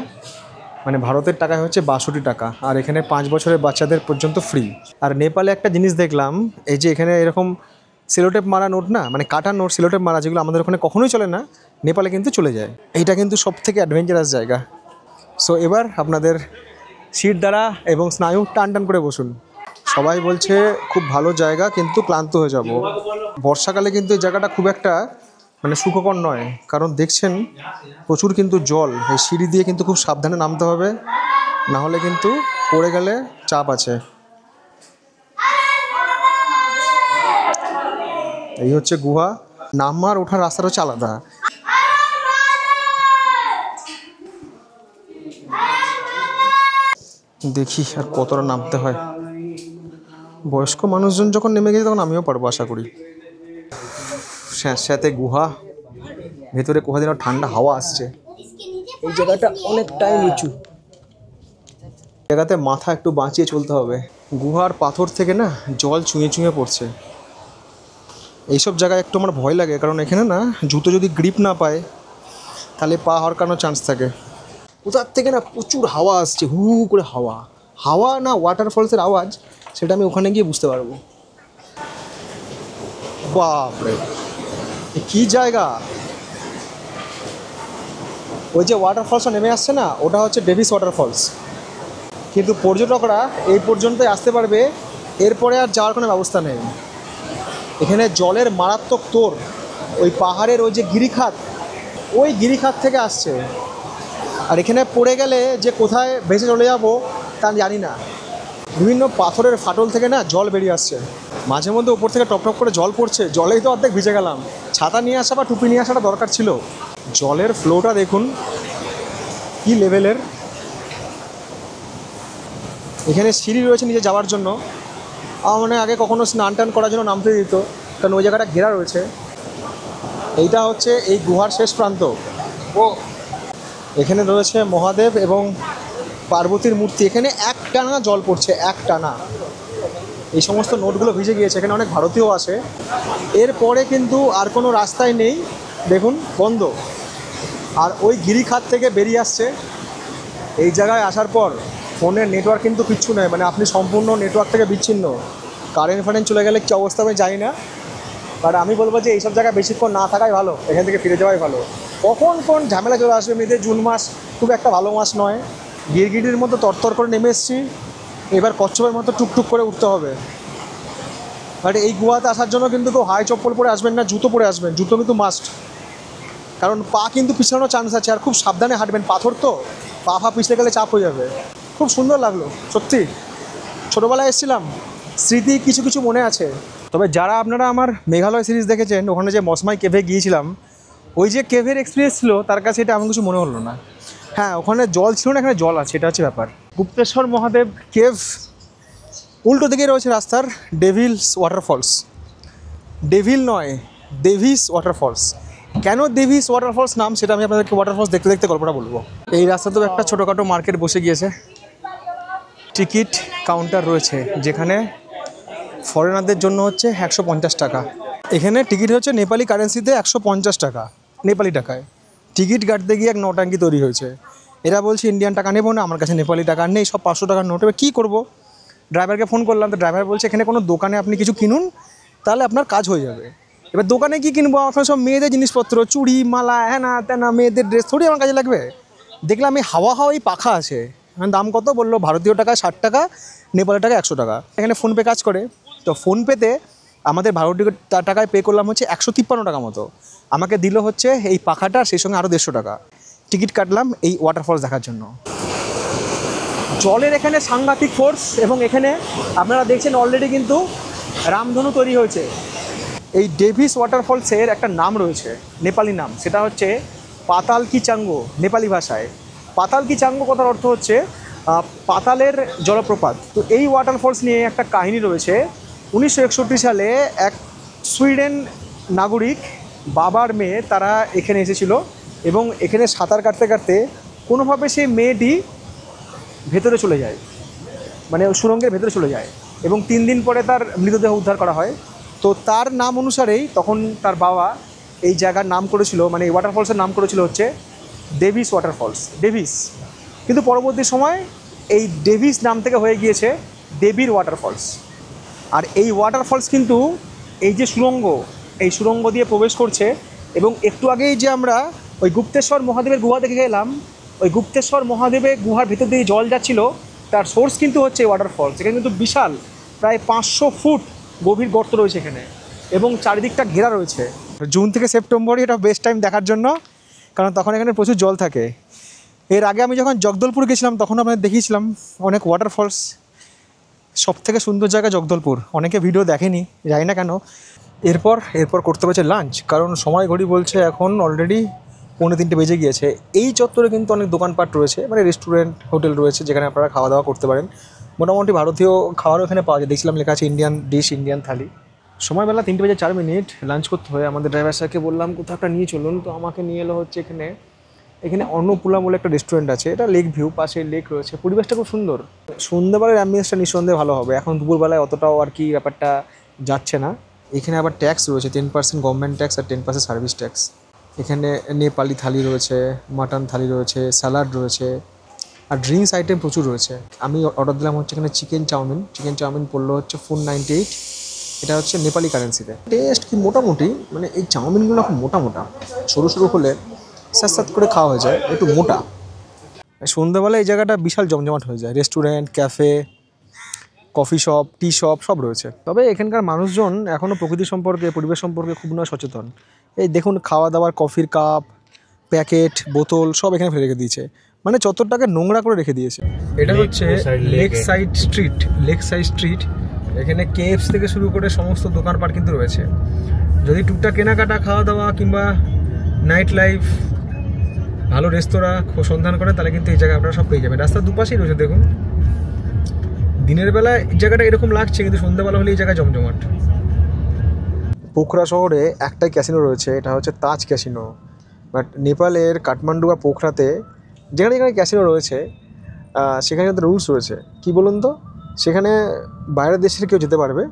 মানে ভারতের টাকায় হচ্ছে 62 টাকা। আর এখানে 5 বছরের বাচ্চাদের পর্যন্ত ফ্রি। আর নেপালে একটা জিনিস দেখলাম, এই যে এখানে এরকম সেলোটেপ মারা নোট না, মানে কাটা নোট সেলোটেপ মারা, যেগুলো আমাদের ওখানে কখনোই চলে না, নেপালে কিন্তু চলে যায়। এইটা কিন্তু সব থেকে অ্যাডভেঞ্চারাস জায়গা। সো এবার আপনাদের সিট দ্বারা এবং স্নায়ু টান টান করে বসুন। সবাই বলছে খুব ভালো জায়গা, কিন্তু ক্লান্ত হয়ে যাব। বর্ষাকালে কিন্তু এই জায়গাটা খুব একটা মানে সুখকর নয়, কারণ দেখছেন প্রচুর কিন্তু জল। এই সিঁড়ি দিয়ে কিন্তু খুব সাবধানে নামতে হবে, না হলে কিন্তু পড়ে গেলে চাপ আছে। এই হচ্ছে গুহা, নামার ওঠার রাস্তাটা হচ্ছে আলাদা। দেখি আর কতটা নামতে হয়। বয়স্ক মানুষজন যখন নেমে গেছে তখন আমিও পারবো আশা করি। স্যাঁতস্যাঁতে গুহা, ভেতরে কোথা যেন ঠান্ডা হাওয়া আসছে। এই জায়গাটা অনেকটাই নিচু, জায়গাতে মাথা একটু বাঁচিয়ে চলতে হবে। গুহার পাথর থেকে না জল চুঁয়ে চুঁয়ে পড়ছে। এইসব জায়গায় একটু আমার ভয় লাগে, কারণ এখানে না জুতো যদি গ্রিপ না পায় তাহলে পা হরকানোর চান্স থাকে। কোথার থেকে না প্রচুর হাওয়া আসছে, হু হু করে হাওয়া। হাওয়া না ওয়াটারফলসের আওয়াজ, সেটা আমি ওখানে গিয়ে বুঝতে পারবো। বাপরে, কি জায়গা! ওই যে ওয়াটারফলসটা নেমে আসছে না, ওটা হচ্ছে ডেভিস ওয়াটারফলস। কিন্তু পর্যটকরা এই পর্যন্তই আসতে পারবে, এরপরে আর যাওয়ার কোনো ব্যবস্থা নেই। এখানে জলের মারাত্মক তোর, ওই পাহাড়ের ওই যে গিরিখাত, ওই গিরিখাত থেকে আসছে। আর এখানে পড়ে গেলে যে কোথায় ভেসে চলে যাবো তা আমি জানি না। বিভিন্ন পাথরের ফাটল থেকে না জল বেরিয়ে আসছে, মাঝে মধ্যে উপর থেকে টপ টপ করে জল পড়ছে। জলেই তো অর্ধেক ভিজে গেলাম। ছাতা নিয়ে আসা বা টুপি নিয়ে আসাটা দরকার ছিল। জলের ফ্লোটা দেখুন কি লেভেলের। এখানে সিঁড়ি রয়েছে নিচে যাওয়ার জন্য। আমার মনে হয় আগে কখনো স্নান টান করার জন্য নামতে দিত, কারণ ওই জায়গাটা ঘেরা রয়েছে। এইটা হচ্ছে এই গুহার শেষ প্রান্ত। ও এখানে রয়েছে মহাদেব এবং পার্বতীর মূর্তি। এখানে এক টানা জল পড়ছে, এক টানা। এই সমস্ত নোটগুলো ভিজে গিয়েছে। এখানে অনেক ভারতীয় আছে। এরপরে কিন্তু আর কোনো রাস্তায় নেই, দেখুন বন্ধ। আর ওই গিরিখাত থেকে বেরিয়ে আসছে। এই জায়গায় আসার পর ফোনের নেটওয়ার্ক কিন্তু কিচ্ছু নেই, মানে আপনি সম্পূর্ণ নেটওয়ার্ক থেকে বিচ্ছিন্ন। কারেন্ট ফারেন্ট চলে গেলে কী অবস্থা আমি জানি না, বাট আমি বলবো যে এইসব জায়গায় বেশিক্ষণ না থাকাই ভালো, এখান থেকে ফিরে যাওয়াই ভালো। কখন কোন ঝামেলা চলে আসবে এমনিতে। জুন মাস খুব একটা ভালো মাস নয়। গিরগিটির মতো তরতর করে নেমে এসেছি, এবার কচ্ছপের মতো টুকটুক করে উঠতে হবে। বাট এই গুহাতে আসার জন্য কিন্তু কেউ হাই চপ্পল পরে আসবেন না, জুতো পরে আসবেন। জুতো কিন্তু মাস্ট, কারণ পা কিন্তু পিছানোর চান্স আছে। আর খুব সাবধানে হাঁটবেন, পাথর তো, পা পিছলে গেলে চাপ হয়ে যাবে। খুব সুন্দর লাগলো সত্যি। ছোটোবেলায় এসেছিলাম, স্মৃতি কিছু কিছু মনে আছে। তবে যারা আপনারা আমার মেঘালয় সিরিজ দেখেছেন, ওখানে যে মসমাই কেভে গিয়েছিলাম, ওই যে কেভের এক্সপিরিয়েন্স ছিল, তার কাছে এটা এমন কিছু মনে হলো না। হ্যাঁ, ওখানে জল ছিল না, এখানে জল আছে, এটা হচ্ছে ব্যাপার। গুপ্তেশ্বর মহাদেব কেভ, উল্টো দিকে রয়েছে রাস্তার ডেভিলস ওয়াটারফলস। ডেভিল নয়, ডেভিস ওয়াটারফলস। কেন ডেভিস ওয়াটারফলস নাম, সেটা আমি আপনাদেরকে ওয়াটারফলস দেখতে দেখতে গল্পটা বলবো। এই রাস্তাতেও একটা ছোটোখাটো মার্কেট বসে গিয়েছে। টিকিট কাউন্টার রয়েছে, যেখানে ফরেনারদের জন্য হচ্ছে 150 টাকা। এখানে টিকিট হচ্ছে নেপালি কারেন্সিতে 150 টাকা, নেপালি টাকায়। টিকিট কাটতে গিয়ে এক নটাঙ্কি তৈরি হয়েছে। এরা বলছে ইন্ডিয়ান টাকা নেবো না, আমার কাছে নেপালি টাকা নেই, সব 500 টাকার নোট। এবার কী করবো? ড্রাইভারকে ফোন করলাম, তো ড্রাইভার বলছে এখানে কোনো দোকানে আপনি কিছু কিনুন, তাহলে আপনার কাজ হয়ে যাবে। এবার দোকানে কী কিনবো? আমার সব মেয়েদের জিনিসপত্র, চুড়ি মালা হ্যানা ত্যানা, মেয়েদের ড্রেস থোড়ি আমার কাজে লাগবে। দেখলাম এই হাওয়াই পাখা আছে। দাম কত বললো? ভারতীয় টাকা 60 টাকা, নেপালের টাকা 100 টাকা। এখানে ফোনপে কাজ করে, তো ফোনপেতে আমাদের ভারতীয় টাকায় পে করলাম হচ্ছে 153 টাকা মতো। আমাকে দিল হচ্ছে এই পাখাটা, সেই সঙ্গে আরও 150 টাকা। টিকিট কাটলাম এই ওয়াটারফলস দেখার জন্য। জলের এখানে সাংঘাতিক ফোর্স, এবং এখানে আপনারা দেখছেন অলরেডি কিন্তু রামধনু তৈরি হয়েছে। এই ডেভিস ওয়াটারফলসের একটা নাম রয়েছে, নেপালি নাম, সেটা হচ্ছে পাতাল কি চাঙ্গো নেপালি ভাষায়। পাতাল কি চাঙ্গো কথার অর্থ হচ্ছে পাতালের জলপ্রপাত। তো এই ওয়াটারফলস নিয়ে একটা কাহিনী রয়েছে। 1961 সালে এক সুইডেন নাগরিক বাবার মেয়ে, তারা এখানে এসেছিল, এবং এখানে সাঁতার কাটতে কাটতে কোনোভাবে সেই মেয়েটি ভেতরে চলে যায়, মানে সুড়ঙ্গের ভেতরে চলে যায়, এবং 3 দিন পরে তার মৃতদেহ উদ্ধার করা হয়। তো তার নাম অনুসারেই তখন তার বাবা এই জায়গার নাম করেছিল, মানে এই ওয়াটারফলসের নাম করেছিল হচ্ছে ডেভিস ওয়াটারফলস, ডেভিস। কিন্তু পরবর্তী সময় এই ডেভিস নাম থেকে হয়ে গিয়েছে দেবীর ওয়াটারফলস। আর এই ওয়াটারফলস কিন্তু এই যে সুড়ঙ্গ, এই সুড়ঙ্গ দিয়ে প্রবেশ করছে। এবং একটু আগেই যে আমরা ওই গুপ্তেশ্বর মহাদেবের গুহা দেখে গেলাম, ওই গুপ্তেশ্বর মহাদেবের গুহার ভিতর দিয়ে জল যাচ্ছিল, তার সোর্স কিন্তু হচ্ছে এই ওয়াটারফলস। এখানে কিন্তু বিশাল, প্রায় 500 ফুট গভীর গর্ত রয়েছে এখানে, এবং চারিদিকটা ঘেরা রয়েছে। জুন থেকে সেপ্টেম্বরই এটা বেস্ট টাইম দেখার জন্য, কারণ তখন এখানে প্রচুর জল থাকে। এর আগে আমি যখন জগদলপুর গেছিলাম, তখন আপনাদের দেখিয়েছিলাম অনেক ওয়াটারফলস। সব থেকে সুন্দর জায়গা জগদলপুর, অনেকে ভিডিও দেখেনি, জানি না কেন। এরপর করতে হচ্ছে লাঞ্চ, কারণ সময় ঘড়ি বলছে এখন অলরেডি 3:45 বেজে গিয়েছে। এই চত্বরে কিন্তু অনেক দোকানপাট রয়েছে, মানে রেস্টুরেন্ট হোটেল রয়েছে যেখানে আপনারা খাওয়া দাওয়া করতে পারেন। মোটামুটি ভারতীয় খাবারও এখানে পাওয়া যায়, দেখছিলাম লেখা আছে ইন্ডিয়ান ডিশ, ইন্ডিয়ান থালি। সময়বেলা 3:04 লাঞ্চ করতে হয়। আমাদের ড্রাইভার স্যারকে বললাম কোথাও একটা নিয়ে চলুন, তো আমাকে নিয়ে এলো হচ্ছে এখানে অন্নপূর্ণা বলে একটা রেস্টুরেন্ট আছে, এটা লেক ভিউ, পাশে লেক রয়েছে, পরিবেশটা খুব সুন্দর। সন্ধ্যাবেলার অ্যাম্বিয়েন্সটা নিঃসন্দেহে ভালো হবে, এখন দুপুরবেলায় অতটাও আর কি ব্যাপারটা যাচ্ছে না। এখানে আবার ট্যাক্স রয়েছে, 10% গভর্নমেন্ট ট্যাক্স আর 10% সার্ভিস ট্যাক্স। এখানে নেপালি থালি রয়েছে, মাটন থালি রয়েছে, স্যালাড রয়েছে, আর ড্রিঙ্কস আইটেম প্রচুর রয়েছে। আমি অর্ডার দিলাম হচ্ছে এখানে চিকেন চাউমিন পড়লো হচ্ছে 498, এটা হচ্ছে নেপালি কারেন্সিতে। টেস্ট কি মোটামুটি, মানে এই চাউমিনগুলো খুব মোটা সরু হলে সাত করে খাওয়া হয়ে যায়, একটু মোটা। সন্ধ্যাবেলা এই জায়গাটা বিশাল জমজমাট হয়ে যায়, রেস্টুরেন্ট, ক্যাফে, কফি শপ, টি শপ সব রয়েছে। তবে এখানকার মানুষজন এখনও প্রকৃতি সম্পর্কে, পরিবেশ সম্পর্কে খুব নয় সচেতন। এই দেখুন খাওয়া দাওয়ার কফির কাপ, প্যাকেট, বোতল সব এখানে ফেলে রেখে দিয়েছে, মানে চত্বরটাকে নোংরা করে রেখে দিয়েছে। এটা হচ্ছে লেক সাইড স্ট্রিট। এখানে কেএফস থেকে শুরু করে সমস্ত দোকানপাট কিন্তু রয়েছে। যদি টুকটাক কেনাকাটা, খাওয়া দাওয়া কিংবা নাইট লাইফ, ভালো রেস্তোরাঁ সন্ধান করেন তাহলে কিন্তু এই জায়গায় আপনারা সব পেয়ে যাবেন। রাস্তার দুপাশেই রয়েছে দেখুন। দিনের বেলা এই জায়গাটা এরকম লাগছে, কিন্তু সন্ধ্যাবেলা হলে এই জায়গায় জমজমাট। পোখরা শহরে একটাই ক্যাসিনো রয়েছে, এটা হচ্ছে তাজ ক্যাসিনো। বাট নেপালের কাঠমান্ডু বা পোখরাতে যেখানে ক্যাসিনো রয়েছে সেখানে একটা রুলস রয়েছে, কি বলুন তো, সেখানে বাইরের দেশের কেউ যেতে পারবে,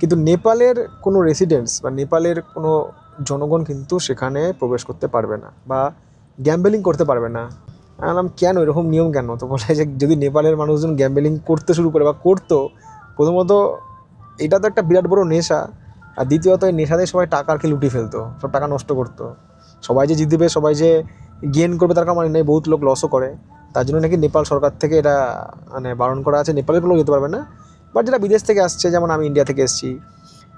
কিন্তু নেপালের কোনো রেসিডেন্টস বা নেপালের কোনো জনগণ কিন্তু সেখানে প্রবেশ করতে পারবে না বা গ্যাম্বলিং করতে পারবে না। বললাম কেন এরকম নিয়ম কেন? তো বলে যে যদি নেপালের মানুষজন গ্যাম্বলিং করতে শুরু করে বা করতো, প্রথমত এটা তো একটা বিরাট বড় নেশা, আর দ্বিতীয়ত এই নেশাতে সবাই টাকা আর কি লুটিয়ে ফেলতো, সব টাকা নষ্ট করতো। সবাই যে জিতবে, সবাই যে গেইন করবে তার মানে নেই, বহুত লোক লসও করে। তার জন্য নাকি নেপাল সরকার থেকে এটা মানে বারণ করা আছে, নেপালের কোনো যেতে পারবে না। বাট যেটা বিদেশ থেকে আসছে, যেমন আমি ইন্ডিয়া থেকে এসেছি,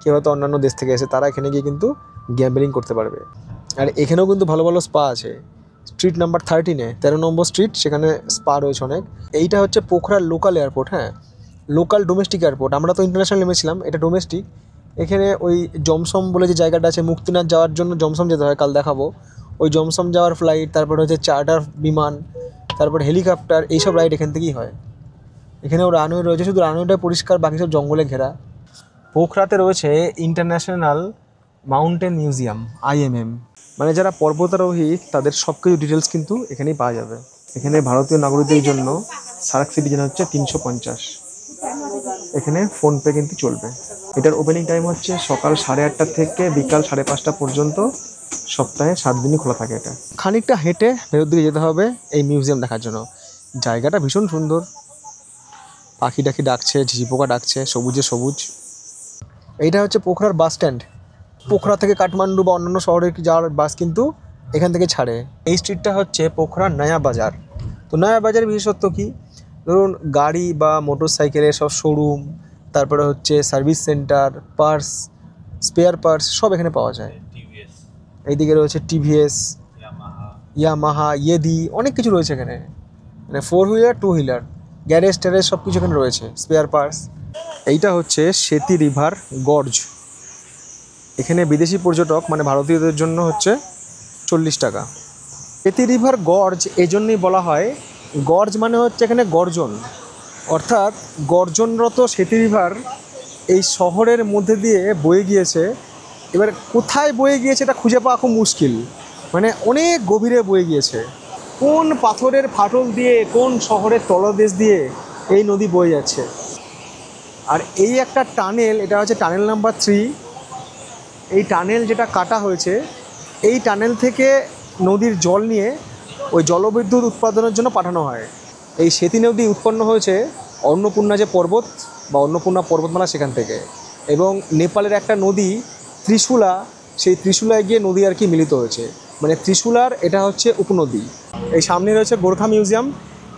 কেউ হয়তো অন্যান্য দেশ থেকে এসে, তারা এখানে গিয়ে কিন্তু গ্যাম্বলিং করতে পারবে। আর এখানেও কিন্তু ভালো ভালো স্পা আছে। স্ট্রিট নাম্বার 13-এ 13 নম্বর স্ট্রিট, সেখানে স্পা রয়েছে অনেক। এইটা হচ্ছে পোখরার লোকাল এয়ারপোর্ট, হ্যাঁ, লোকাল ডোমেস্টিক এয়ারপোর্ট। আমরা তো ইন্টারন্যাশনাল নেমেছিলাম, এটা ডোমেস্টিক। এখানে ওই জমসম বলে যে জায়গাটা আছে, মুক্তিনাথ যাওয়ার জন্য জমসম যেতে হয়, কাল দেখাবো। ওই জমসম যাওয়ার ফ্লাইট, তারপরে হচ্ছে চার্টার বিমান, তারপর হেলিকপ্টার, এইসব রাইড এখান থেকেই হয়। এখানেও রানওয়ে রয়েছে, শুধু রানওয়েটা পরিষ্কার, বাকি সব জঙ্গলে ঘেরা। পোখরাতে রয়েছে ইন্টারন্যাশনাল মাউন্টেন মিউজিয়াম, IMM, মানে যারা পর্বতারোহী তাদের সব কিছু ডিটেলস কিন্তু এখানেই পাওয়া যাবে। এখানে ভারতীয় নাগরিকদের জন্য সার্ক সিটিজেন হচ্ছে 350। এখানে ফোনপে কিন্তু চলবে। এটার ওপেনিং টাইম হচ্ছে সকাল 8:30 থেকে বিকাল 5:30 পর্যন্ত, সপ্তাহে 7 দিনই খোলা থাকে। এটা খানিকটা হেঁটে ভেতর দিকে যেতে হবে এই মিউজিয়াম দেখার জন্য। জায়গাটা ভীষণ সুন্দর, পাখি ডাকি ডাকছে, ঝিঝি পোকা ডাকছে, সবুজে সবুজ। এইটা হচ্ছে পোখরার বাস স্ট্যান্ড। পোখরা থেকে কাঠমান্ডু বা অন্যান্য শহরে যাওয়ার বাস কিন্তু এখান থেকে ছাড়ে। এই স্ট্রিটটা হচ্ছে পোখরার নয়া বাজার। তো নয়া বাজারের বিশেষত্ব কী? ধরুন গাড়ি বা মোটর সাইকেলের সব শোরুম, তারপরে হচ্ছে service centre, parts, spare parts সব এখানে পাওয়া যায়। এইদিকে রয়েছে TVS, ইয়ামাহা, ইয়েদি, অনেক কিছু রয়েছে এখানে, মানে 4 হুইলার 2 হুইলার, গ্যারেজ ট্যারেজ সব কিছু এখানে রয়েছে, স্পেয়ার পার্টস। এইটা হচ্ছে সেতি রিভার গর্জ। এখানে বিদেশি পর্যটক মানে ভারতীয়দের জন্য হচ্ছে 40 টাকা। সেতি রিভার গর্জ এই জন্যই বলা হয়, গর্জ মানে হচ্ছে এখানে গর্জন, অর্থাৎ গর্জনরত সেতি রিভার এই শহরের মধ্যে দিয়ে বয়ে গিয়েছে। এবার কোথায় বয়ে গিয়েছে এটা খুঁজে পাওয়া খুব মুশকিল, মানে অনেক গভীরে বয়ে গিয়েছে। কোন পাথরের ফাটল দিয়ে, কোন শহরের তলদেশ দিয়ে এই নদী বয়ে যাচ্ছে। আর এই একটা টানেল, এটা হচ্ছে টানেল নাম্বার 3। এই টানেল যেটা কাটা হয়েছে, এই টানেল থেকে নদীর জল নিয়ে ওই জলবিদ্যুৎ উৎপাদনের জন্য পাঠানো হয়। এই সেতী নদী উৎপন্ন হয়েছে অন্নপূর্ণা যে পর্বত বা অন্নপূর্ণা পর্বতমালা সেখান থেকে, এবং নেপালের একটা নদী ত্রিশুলা, সেই ত্রিশুলায় গিয়ে নদী আর কি মিলিত হয়েছে, মানে ত্রিশুলার এটা হচ্ছে উপনদী। এই সামনে রয়েছে গোর্খা মিউজিয়াম,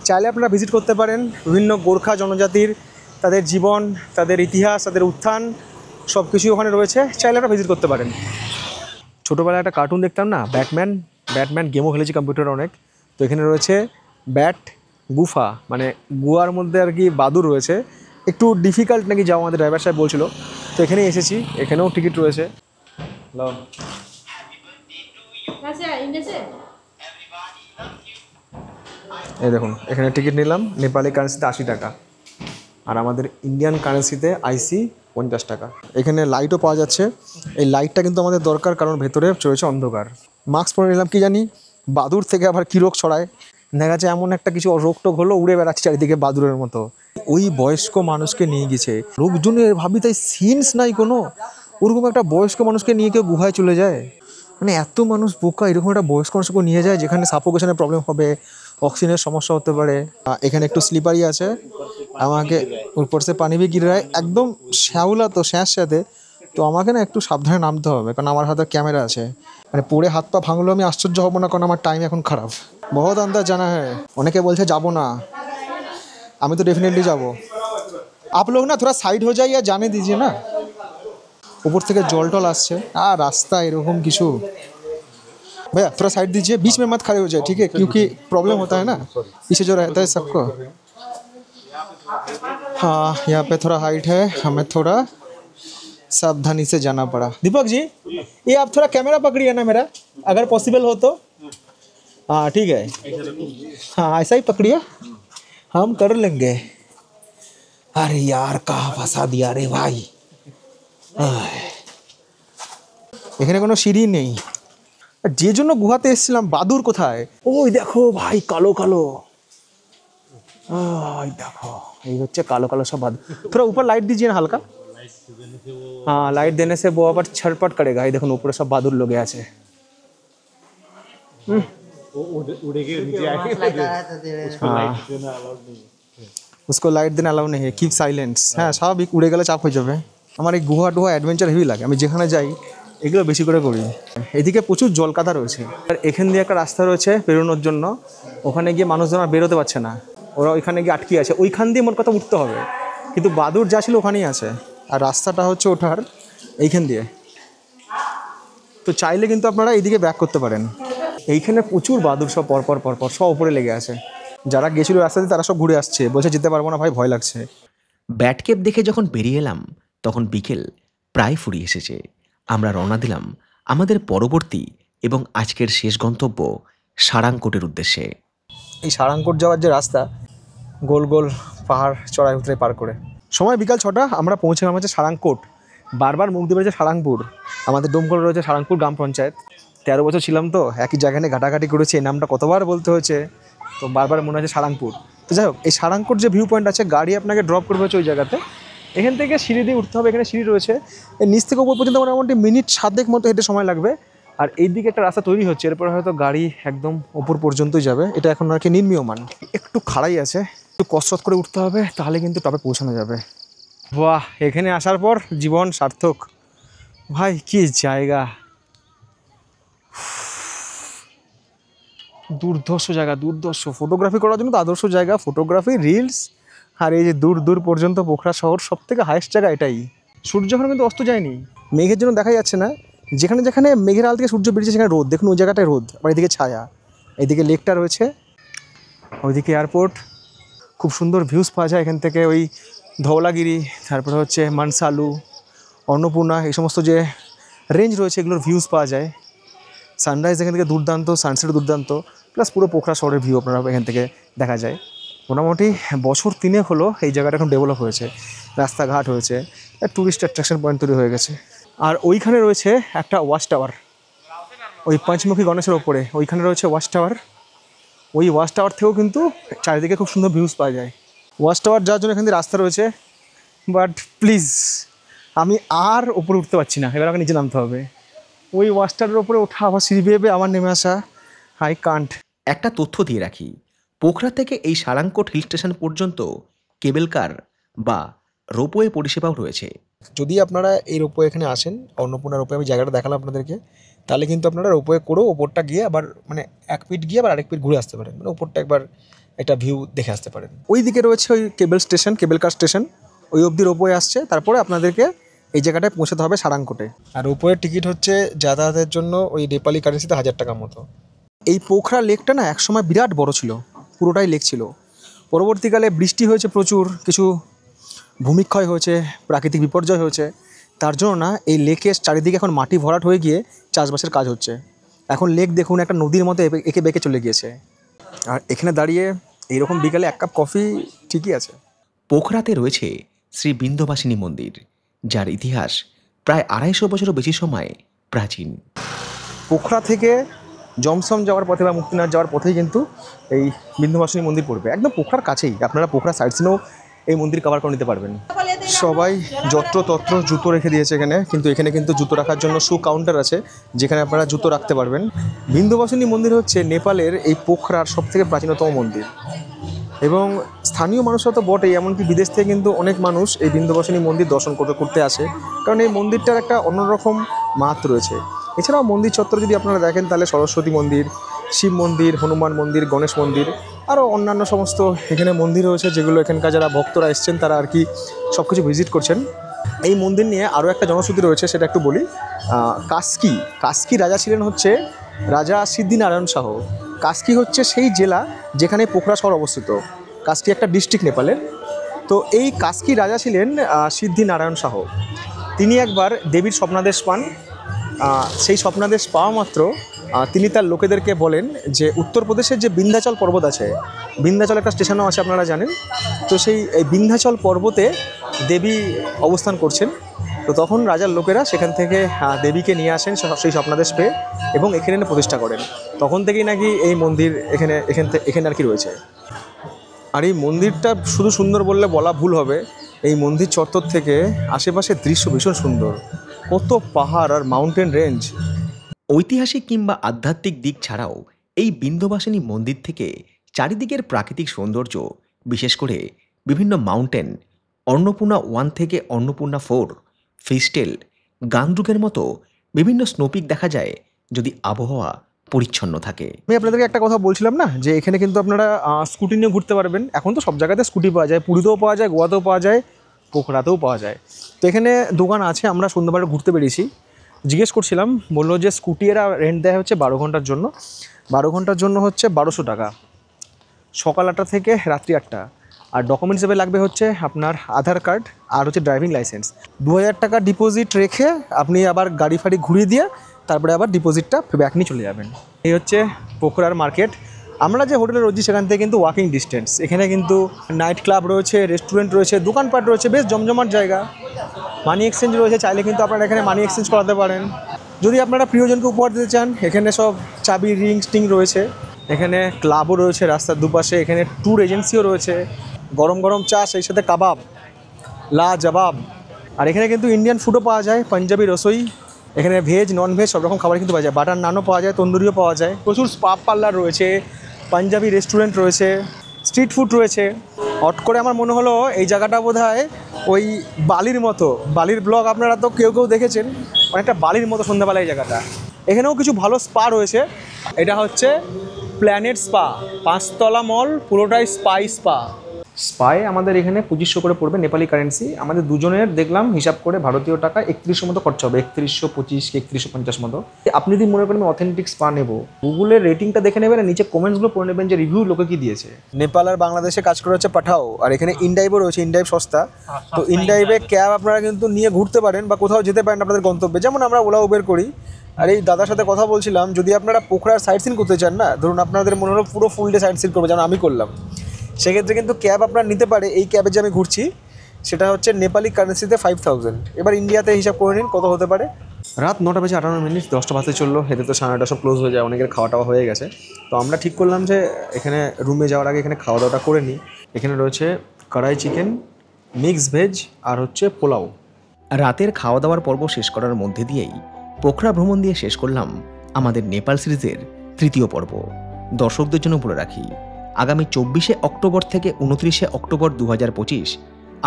চাইলে আপনারা ভিজিট করতে পারেন। বিভিন্ন গোর্খা জনজাতির তাদের জীবন, তাদের ইতিহাস, তাদের উত্থান সব কিছুই ওখানে রয়েছে, চাইলে আপনারা ভিজিট করতে পারেন। ছোটোবেলায় একটা কার্টুন দেখতাম না, ব্যাটম্যান গেমও খেলেছি কম্পিউটার অনেক। তো এখানে রয়েছে ব্যাট গুফা, মানে গুয়ার মধ্যে আর কি বাদুর রয়েছে, একটু ডিফিকাল্ট নাকি যাওয়া, আমাদের ড্রাইভার সাহেব বলছিল। তো এখানে এসেছি, এখানেও টিকিট রয়েছে। এই দেখুন এখানে টিকিট নিলাম নেপালি কারেন্সিতে 80 টাকা, আর আমাদের ইন্ডিয়ান কারেন্সিতে আইসি 50 টাকা। এখানে লাইটও পাওয়া যাচ্ছে, এই লাইটটা কিন্তু আমাদের দরকার, কারণ ভেতরে চলেছে অন্ধকার। মাস্ক পরে নিলাম, কি জানি বাদুর থেকে আবার কী রোগ ছড়ায়, দেখা যাচ্ছে এমন একটা কিছু রোগ টোগ হলো, উড়ে বেড়াচ্ছে চারিদিকে বাদুরের মতো। ওই বয়স্ক মানুষকে নিয়ে গেছে লোকজনের, ভাবি তাই সিনস নাই কোনো, ওরকম একটা বয়স্ক মানুষকে নিয়ে কেউ গুহায় চলে যায়, মানে এত মানুষ বোকা, এরকম একটা বয়স্ক মানুষকে নিয়ে যায় যেখানে সাফোকেশনের প্রবলেম হবে, অক্সিজেনের সমস্যা হতে পারে। এখানে একটু স্লিপারি আছে, আমাকে উপর সে পানি ভি গির রা হ্যায়, একদম শ্যাওলা তো শ্যাঁস সাথে, তো আমাকে না একটু সাবধানে নামতে হবে, কারণ আমার হাতে ক্যামেরা আছে, মানে পড়ে হাত পা ভাঙলেও আমি আশ্চর্য হব না, কারণ আমার টাইম এখন খারাপ। বহুত আন্দাজ জানা হ্যাঁ, অনেকে বলছে যাবো না, আমি তো डेफिनेटली যাবো। आप लोग ना थोड़ा साइड हो जाइए, जाने दीजिए ना। ऊपर থেকে জল টল আসছে, আর রাস্তা এরকম কিছু, भैया थोड़ा साइड दीजिए, बीच में मत खड़े हो जाए, ठीक है, क्योंकि प्रॉब्लम होता है ना पीछे जो रहता है सबको। हाँ यहाँ पे थोड़ा हाइट है, हमें थोड़ा सावधानी से जाना पड़ा। दीपक जी ये आप थोड़ा कैमरा पकड़िए ना मेरा, अगर पॉसिबल हो तो। हाँ ठीक है, हाँ ऐसा ही पकड़िए, हम कर लेंगे। अरे यार कहाँ फंसा दिया रे भाई, এখানে কোনো সিঁড়ি নেই, যে জন্য গুহাতে এসেছিলাম বাদুর কোথায়, ওই দেখো ভাই কালো কালো, ওই দেখো এই হচ্ছে কালো কালো সব বাদুর। थोड़ा ऊपर लाइट दीजिए ना हल्का, हाँ लाइट देने से वो আবার ছটপট करेगा। এই দেখুন উপরে সব বাদুর লোকে আছে। उसको लाइट देना अलाउ नहीं है, कीप साइलेंस। হ্যাঁ স্বাভাবিক, উড়ে গেলে চাপ হয়ে যাবে। আমার এই গুহা টুহা অ্যাডভেঞ্চার হেভি লাগে, আমি যেখানে যাই এগুলো বেশি করে করি। এদিকে প্রচুর জলকাদা রয়েছে, আর এখান দিয়ে একটা রাস্তা রয়েছে বেরোনোর জন্য, ওখানে গিয়ে মানুষজন আর বেরোতে পারছে না, ওরা ওইখানে গিয়ে আটকে আছে, ওইখান দিয়ে মোট কথা উঠতে হবে, কিন্তু বাদুর যা ছিল ওখানেই আছে, আর রাস্তাটা হচ্ছে ওঠার এইখান দিয়ে, তো চাইলে কিন্তু আপনারা এইদিকে ব্যাক করতে পারেন। এইখানে প্রচুর বাদুর সব পরপর পরপর সব উপরে লেগে আছে, যারা গেছিলো রাস্তাতে তারা সব ঘুরে আসছে, বলছে যেতে পারবো না ভাই, ভয় লাগছে। ব্যাটকেপ দেখে যখন বেরিয়ে এলাম তখন বিকেল প্রায় ফুরিয়ে এসেছে। আমরা রওনা দিলাম আমাদের পরবর্তী এবং আজকের শেষ গন্তব্য সারাংকোটের উদ্দেশ্যে। এই সারাংকোট যাওয়ার যে রাস্তা, গোল গোল পাহাড় চড়াই উতরে পার করে, সময় বিকাল 6টা, আমরা পৌঁছলাম হচ্ছে সারাংকোট। বারবার মুখ দিয়ে রয়েছে সারাংপুর, আমাদের ডোমকল রয়েছে সারাংপুর গ্রাম পঞ্চায়েত। 13 বছর ছিলাম তো একই জায়গায় নিয়ে ঘাটাঘাটি করেছি, এই নামটা কতবার বলতে হয়েছে, তো বারবার মনে হচ্ছে সারাংপুর। তো যাই হোক, এই সারাংকোট যে ভিউ পয়েন্ট আছে, গাড়ি আপনাকে ড্রপ করবে হচ্ছে ওই জায়গাতে, এখান থেকে সিঁড়ি দিয়ে উঠতে হবে, এখানে সিঁড়ি রয়েছে, এর নিচ থেকে উপর পর্যন্ত মোটামুটি মিনিট 7 মতো হেঁটে সময় লাগবে। আর এই দিকে একটা রাস্তা তৈরি হচ্ছে, এরপর হয়তো গাড়ি একদম ওপর পর্যন্তই যাবে, এটা এখন আর কি নির্মীয়মান, একটু খাড়াই আছে, একটু কসরত করে উঠতে হবে, তাহলে কিন্তু টপে পৌঁছানো যাবে। বাহ, এখানে আসার পর জীবন সার্থক ভাই, কি জায়গা, দুর্ধর্ষ জায়গা, দুর্ধর্ষ, ফটোগ্রাফি করার জন্য তো আদর্শ জায়গা, ফটোগ্রাফি, রিলস, আর এই যে দূর দূর পর্যন্ত পোখরা শহর সব থেকে হাইস্ট জায়গা এটাই। সূর্য এখন কিন্তু অস্ত যায়নি, মেঘের জন্য দেখা যাচ্ছে না, যেখানে যেখানে মেঘের আল থেকে সূর্য বেরিয়েছে সেখানে রোদ, দেখুন ওই জায়গাটায় রোদ, আর এদিকে ছায়া, এইদিকে লেকটা রয়েছে, ওইদিকে এয়ারপোর্ট, খুব সুন্দর ভিউজ পাওয়া যায় এখান থেকে, ওই ধওলাগিরি, তারপরে হচ্ছে মানসালু, অন্নপূর্ণা, এই সমস্ত যে রেঞ্জ রয়েছে এগুলোর ভিউজ পাওয়া যায়। সানরাইজ এখান থেকে দুর্দান্ত, সানসেট দুর্দান্ত, প্লাস পুরো পোখরা শহরের ভিউ আপনারা এখান থেকে দেখা যায়। মোটামুটি বছর 3 হলো এই জায়গাটা এখন ডেভেলপ হয়েছে, রাস্তাঘাট হয়েছে, ট্যুরিস্ট অ্যাট্রাকশন পয়েন্ট তৈরি হয়ে গেছে। আর ওইখানে রয়েছে একটা ওয়াচ টাওয়ার, ওই পঞ্চমুখী গণেশের ওপরে ওইখানে রয়েছে ওয়াচ টাওয়ার, ওই ওয়াচ টাওয়ার থেকেও কিন্তু চারিদিকে খুব সুন্দর ভিউজ পাওয়া যায়। ওয়াচ টাওয়ার যাওয়ার জন্য এখান থেকে রাস্তা রয়েছে, বাট প্লিজ আমি আর ওপরে উঠতে পারছি না, এবার আমাকে নিচে নামতে হবে, ওই ওয়াচ টাওয়ারের ওপরে ওঠা আবার সিঁড়ি বেয়ে আবার নেমে আসা, আই কান্ট। একটা তথ্য দিয়ে রাখি, পোখরা থেকে এই সারাংকোট হিল স্টেশন পর্যন্ত কেবল কার বা রোপওয়ে পরিষেবাও রয়েছে। যদি আপনারা এই রোপওয়ে এখানে আসেন, অন্নপূর্ণা রোপওয়ে, আমি জায়গাটা দেখালাম আপনাদেরকে, তাহলে কিন্তু আপনারা রোপওয়ে করেও ওপরটা গিয়ে আবার মানে এক পিঠ গিয়ে আবার আরেক পিঠ ঘুরে আসতে পারেন, মানে ওপরটা একবার একটা ভিউ দেখে আসতে পারেন। ওই দিকে রয়েছে ওই কেবল স্টেশন, কেবল কার স্টেশন, ওই অবধি রোপওয়ে আসছে, তারপরে আপনাদেরকে এই জায়গাটায় পৌঁছাতে হবে সারাংকোটে। আর রোপওয়ের টিকিট হচ্ছে যাতায়াতের জন্য ওই নেপালি কারেন্সিতে 1000 টাকার মতো। এই পোখরা লেকটা না একসময় বিরাট বড় ছিল, পুরোটাই লেক ছিল, পরবর্তীকালে বৃষ্টি হয়েছে প্রচুর, কিছু ভূমিক্ষয় হয়েছে, প্রাকৃতিক বিপর্যয় হয়েছে, তার জন্য না এই লেকের চারিদিকে এখন মাটি ভরাট হয়ে গিয়ে চাষবাসের কাজ হচ্ছে। এখন লেক দেখুন একটা নদীর মতো এঁকে বেঁকে চলে গিয়েছে। আর এখানে দাঁড়িয়ে এইরকম বিকালে এক কাপ কফি ঠিকই আছে। পোখরাতে রয়েছে শ্রী বিন্ধ্যবাসিনী মন্দির, যার ইতিহাস প্রায় 250 বছরও বেশি সময় প্রাচীন। পোখরা থেকে জমসম যাওয়ার পথে বা মুক্তিনাথ যাওয়ার পথেই কিন্তু এই বিন্ধ্যবাসিনী মন্দির পড়বে, একদম পোখরার কাছেই। আপনারা পোখরা সাইড সিনেও এই মন্দির কভার করে নিতে পারবেন। সবাই যত্রতত্র জুতো রেখে দিয়েছে এখানে, কিন্তু এখানে কিন্তু জুতো রাখার জন্য শু কাউন্টার আছে, যেখানে আপনারা জুতো রাখতে পারবেন। বিন্ধ্যবাসিনী মন্দির হচ্ছে নেপালের এই পোখরার সবথেকে প্রাচীনতম মন্দির, এবং স্থানীয় মানুষরা তো বটেই, এমনকি বিদেশ থেকে কিন্তু অনেক মানুষ এই বিন্ধ্যবাসিনী মন্দির দর্শন করতে আসে, কারণ এই মন্দিরটার একটা অন্যরকম মাহাত্ম রয়েছে। এছাড়াও মন্দির চত্বর যদি আপনারা দেখেন তাহলে সরস্বতী মন্দির, শিব মন্দির, হনুমান মন্দির, গণেশ মন্দির, আরও অন্যান্য সমস্ত এখানে মন্দির রয়েছে, যেগুলো এখানকার যারা ভক্তরা এসছেন তারা আর কি সব কিছু ভিজিট করছেন। এই মন্দির নিয়ে আরও একটা জনশ্রুতি রয়েছে, সেটা একটু বলি। কাস্কি রাজা ছিলেন হচ্ছে রাজা সিদ্ধিনারায়ণ শাহ। কাস্কি হচ্ছে সেই জেলা যেখানে পোখরা শহর অবস্থিত। কাস্কি একটা ডিস্ট্রিক্ট নেপালের। তো এই কাস্কি রাজা ছিলেন সিদ্ধিনারায়ণ শাহ। তিনি একবার দেবীর স্বপ্নাদেশ পান। সেই স্বপ্নাদেশ পাওয়া মাত্র তিনি তার লোকেদেরকে বলেন যে উত্তরপ্রদেশের যে বিন্ধ্যাচল পর্বত আছে, বিন্ধ্যাচল একটা স্টেশনও আছে আপনারা জানেন, তো সেই এই বিন্ধ্যাচল পর্বতে দেবী অবস্থান করছেন। তো তখন রাজার লোকেরা সেখান থেকে দেবীকে নিয়ে আসেন সেই স্বপ্নাদেশ পেয়ে, এবং এখানে এনে প্রতিষ্ঠা করেন। তখন থেকেই নাকি এই মন্দির এখানে আর কি রয়েছে। আর এই মন্দিরটা শুধু সুন্দর বললে বলা ভুল হবে, এই মন্দির চত্বর থেকে আশেপাশের দৃশ্য ভীষণ সুন্দর, কত পাহাড় আর মাউন্টেন রেঞ্জ। ঐতিহাসিক কিংবা আধ্যাত্মিক দিক ছাড়াও এই বিন্ধ্যবাসিনী মন্দির থেকে চারিদিকের প্রাকৃতিক সৌন্দর্য, বিশেষ করে বিভিন্ন মাউন্টেন, অন্নপূর্ণা 1 থেকে অন্নপূর্ণা 4, ফিস্টেল, গান্দ্রুকের মতো বিভিন্ন স্নোপিক দেখা যায় যদি আবহাওয়া পরিচ্ছন্ন থাকে। আমি আপনাদেরকে একটা কথা বলছিলাম না, যে এখানে কিন্তু আপনারা স্কুটি নিয়ে ঘুরতে পারবেন। এখন তো সব জায়গাতে স্কুটি পাওয়া যায়, পুরীতেও পাওয়া যায়, গোয়াতেও পাওয়া যায়, পোখরাতেও পাওয়া যায়। তো এখানে দোকান আছে। আমরা সন্ধ্যাবেলা ঘুরতে বেরিয়েছি, জিজ্ঞেস করছিলাম, বললো যে স্কুটি এরা রেন্ট দেয় হচ্ছে 12 ঘন্টার জন্য। 12 ঘন্টার জন্য হচ্ছে 1200 টাকা, সকাল 8টা থেকে রাত্রি 8টা। আর ডকুমেন্টস হিসেবে লাগবে হচ্ছে আপনার আধার কার্ড আর হচ্ছে ড্রাইভিং লাইসেন্স। 2000 টাকা ডিপোজিট রেখে আপনি আবার গাড়ি ফাড়ি ঘুরিয়ে দিয়ে তারপরে আবার ডিপোজিটটা ব্যাক নিয়ে চলে যাবেন। এই হচ্ছে পোখরার মার্কেট। আমরা যে হোটেলে রয়েছি সেখান থেকে কিন্তু ওয়াকিং ডিস্টেন্স। এখানে কিন্তু নাইট ক্লাব রয়েছে, রেস্টুরেন্ট রয়েছে, দোকানপাট রয়েছে, বেশ জমজমাট জায়গা। মানি এক্সচেঞ্জ রয়েছে, চাইলে কিন্তু আপনারা এখানে মানি এক্সচেঞ্জ করাতে পারেন। যদি আপনারা প্রিয়জনকে উপহার দিতে চান, এখানে সব চাবি, রিং টিং রয়েছে। এখানে ক্লাবও রয়েছে রাস্তার দুপাশে। এখানে ট্যুর এজেন্সিও রয়েছে। গরম গরম চা, সেই সাথে কাবাব, লা জবাব। আর এখানে কিন্তু ইন্ডিয়ান ফুডও পাওয়া যায়, পাঞ্জাবি রসোই। এখানে ভেজ, নন ভেজ সব রকম খাবার কিন্তু পাওয়া যায়। বাটার নানও পাওয়া যায়, তন্দুরিও পাওয়া যায়। প্রচুর স্পা পার্লার রয়েছে, পাঞ্জাবি রেস্টুরেন্ট রয়েছে, স্ট্রিট ফুড রয়েছে। হট করে আমার মনে হলো এই জায়গাটা বোধহয় ওই বালির মতো। বালির ব্লগ আপনারা তো কেউ দেখেছেন, অনেকটা বালির মতো সন্ধ্যাবেলা এই জায়গাটা। এখানেও কিছু ভালো স্পা রয়েছে। এটা হচ্ছে প্ল্যানেট স্পা, 5 তলা মল, পুরোটাই স্পা। স্পায়ে আমাদের এখানে 2500 করে পড়বে নেপালি কারেন্সি। আমাদের দুজনের দেখলাম হিসাব করে ভারতীয় টাকা 3100 মতো খরচা হবে, 3125 কি 3150 মতো। আপনি যদি মনে করেন অথেন্টিক স্পা নেব, গুগলের রেটিংটা দেখে নেবেন, আর নিচে কমেন্টসগুলো পড়ে নেবেন যে রিভিউ লোকে কি দিয়েছে। নেপাল আর বাংলাদেশে কাজ করে হচ্ছে পাঠাও, আর এখানে ইনডাইভও রয়েছে। ইনডাইভ সস্তা, তো ইনডাইভে ক্যাব আপনারা কিন্তু নিয়ে ঘুরতে পারেন বা কোথাও যেতে পারেন আপনাদের গন্তব্যে। যেমন আমরা ওলা উবের করি। আর এই দাদার সাথে কথা বলছিলাম, যদি আপনারা পোখরার সাইট সিন করতে চান না, ধরুন আপনাদের মনে হলো পুরো ফুল ডে সাইট সিন করবো, যেমন আমি করলাম, সেক্ষেত্রে কিন্তু ক্যাব আপনারা নিতে পারে। এই ক্যাবে যে আমি ঘুরছি সেটা হচ্ছে নেপালি কারেন্সিতে 5000। এবার ইন্ডিয়াতে হিসাব করে নিন কত হতে পারে। রাত 9টা বেজে 58 মিনিট, 10টা বাজতে চললো। এতে তো 9:30 সব ক্লোজ হয়ে যায়, অনেকের খাওয়া টাওয়া হয়ে গেছে। তো আমরা ঠিক করলাম যে এখানে রুমে যাওয়ার আগে এখানে খাওয়া দাওয়াটা করে নিই। এখানে রয়েছে কড়াই চিকেন, মিক্স ভেজ আর হচ্ছে পোলাও। রাতের খাওয়া দাওয়ার পর্ব শেষ করার মধ্যে দিয়েই পোখরা ভ্রমণ দিয়ে শেষ করলাম আমাদের নেপাল সিরিজের 3য় পর্ব। দর্শকদের জন্য বলে রাখি, আগামী 24শে অক্টোবর থেকে 29শে অক্টোবর 2025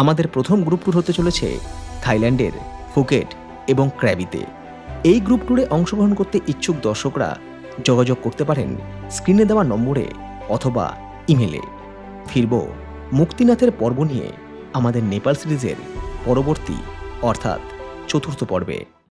আমাদের প্রথম গ্রুপ ট্যুর হতে চলেছে থাইল্যান্ডের ফুকেট এবং ক্র্যাবিতে। এই গ্রুপ ট্যুরে অংশগ্রহণ করতে ইচ্ছুক দর্শকরা যোগাযোগ করতে পারেন স্ক্রিনে দেওয়া নম্বরে অথবা ইমেলে। ফিরব মুক্তিনাথের পর্ব নিয়ে আমাদের নেপাল সিরিজের পরবর্তী অর্থাৎ 4র্থ পর্বে।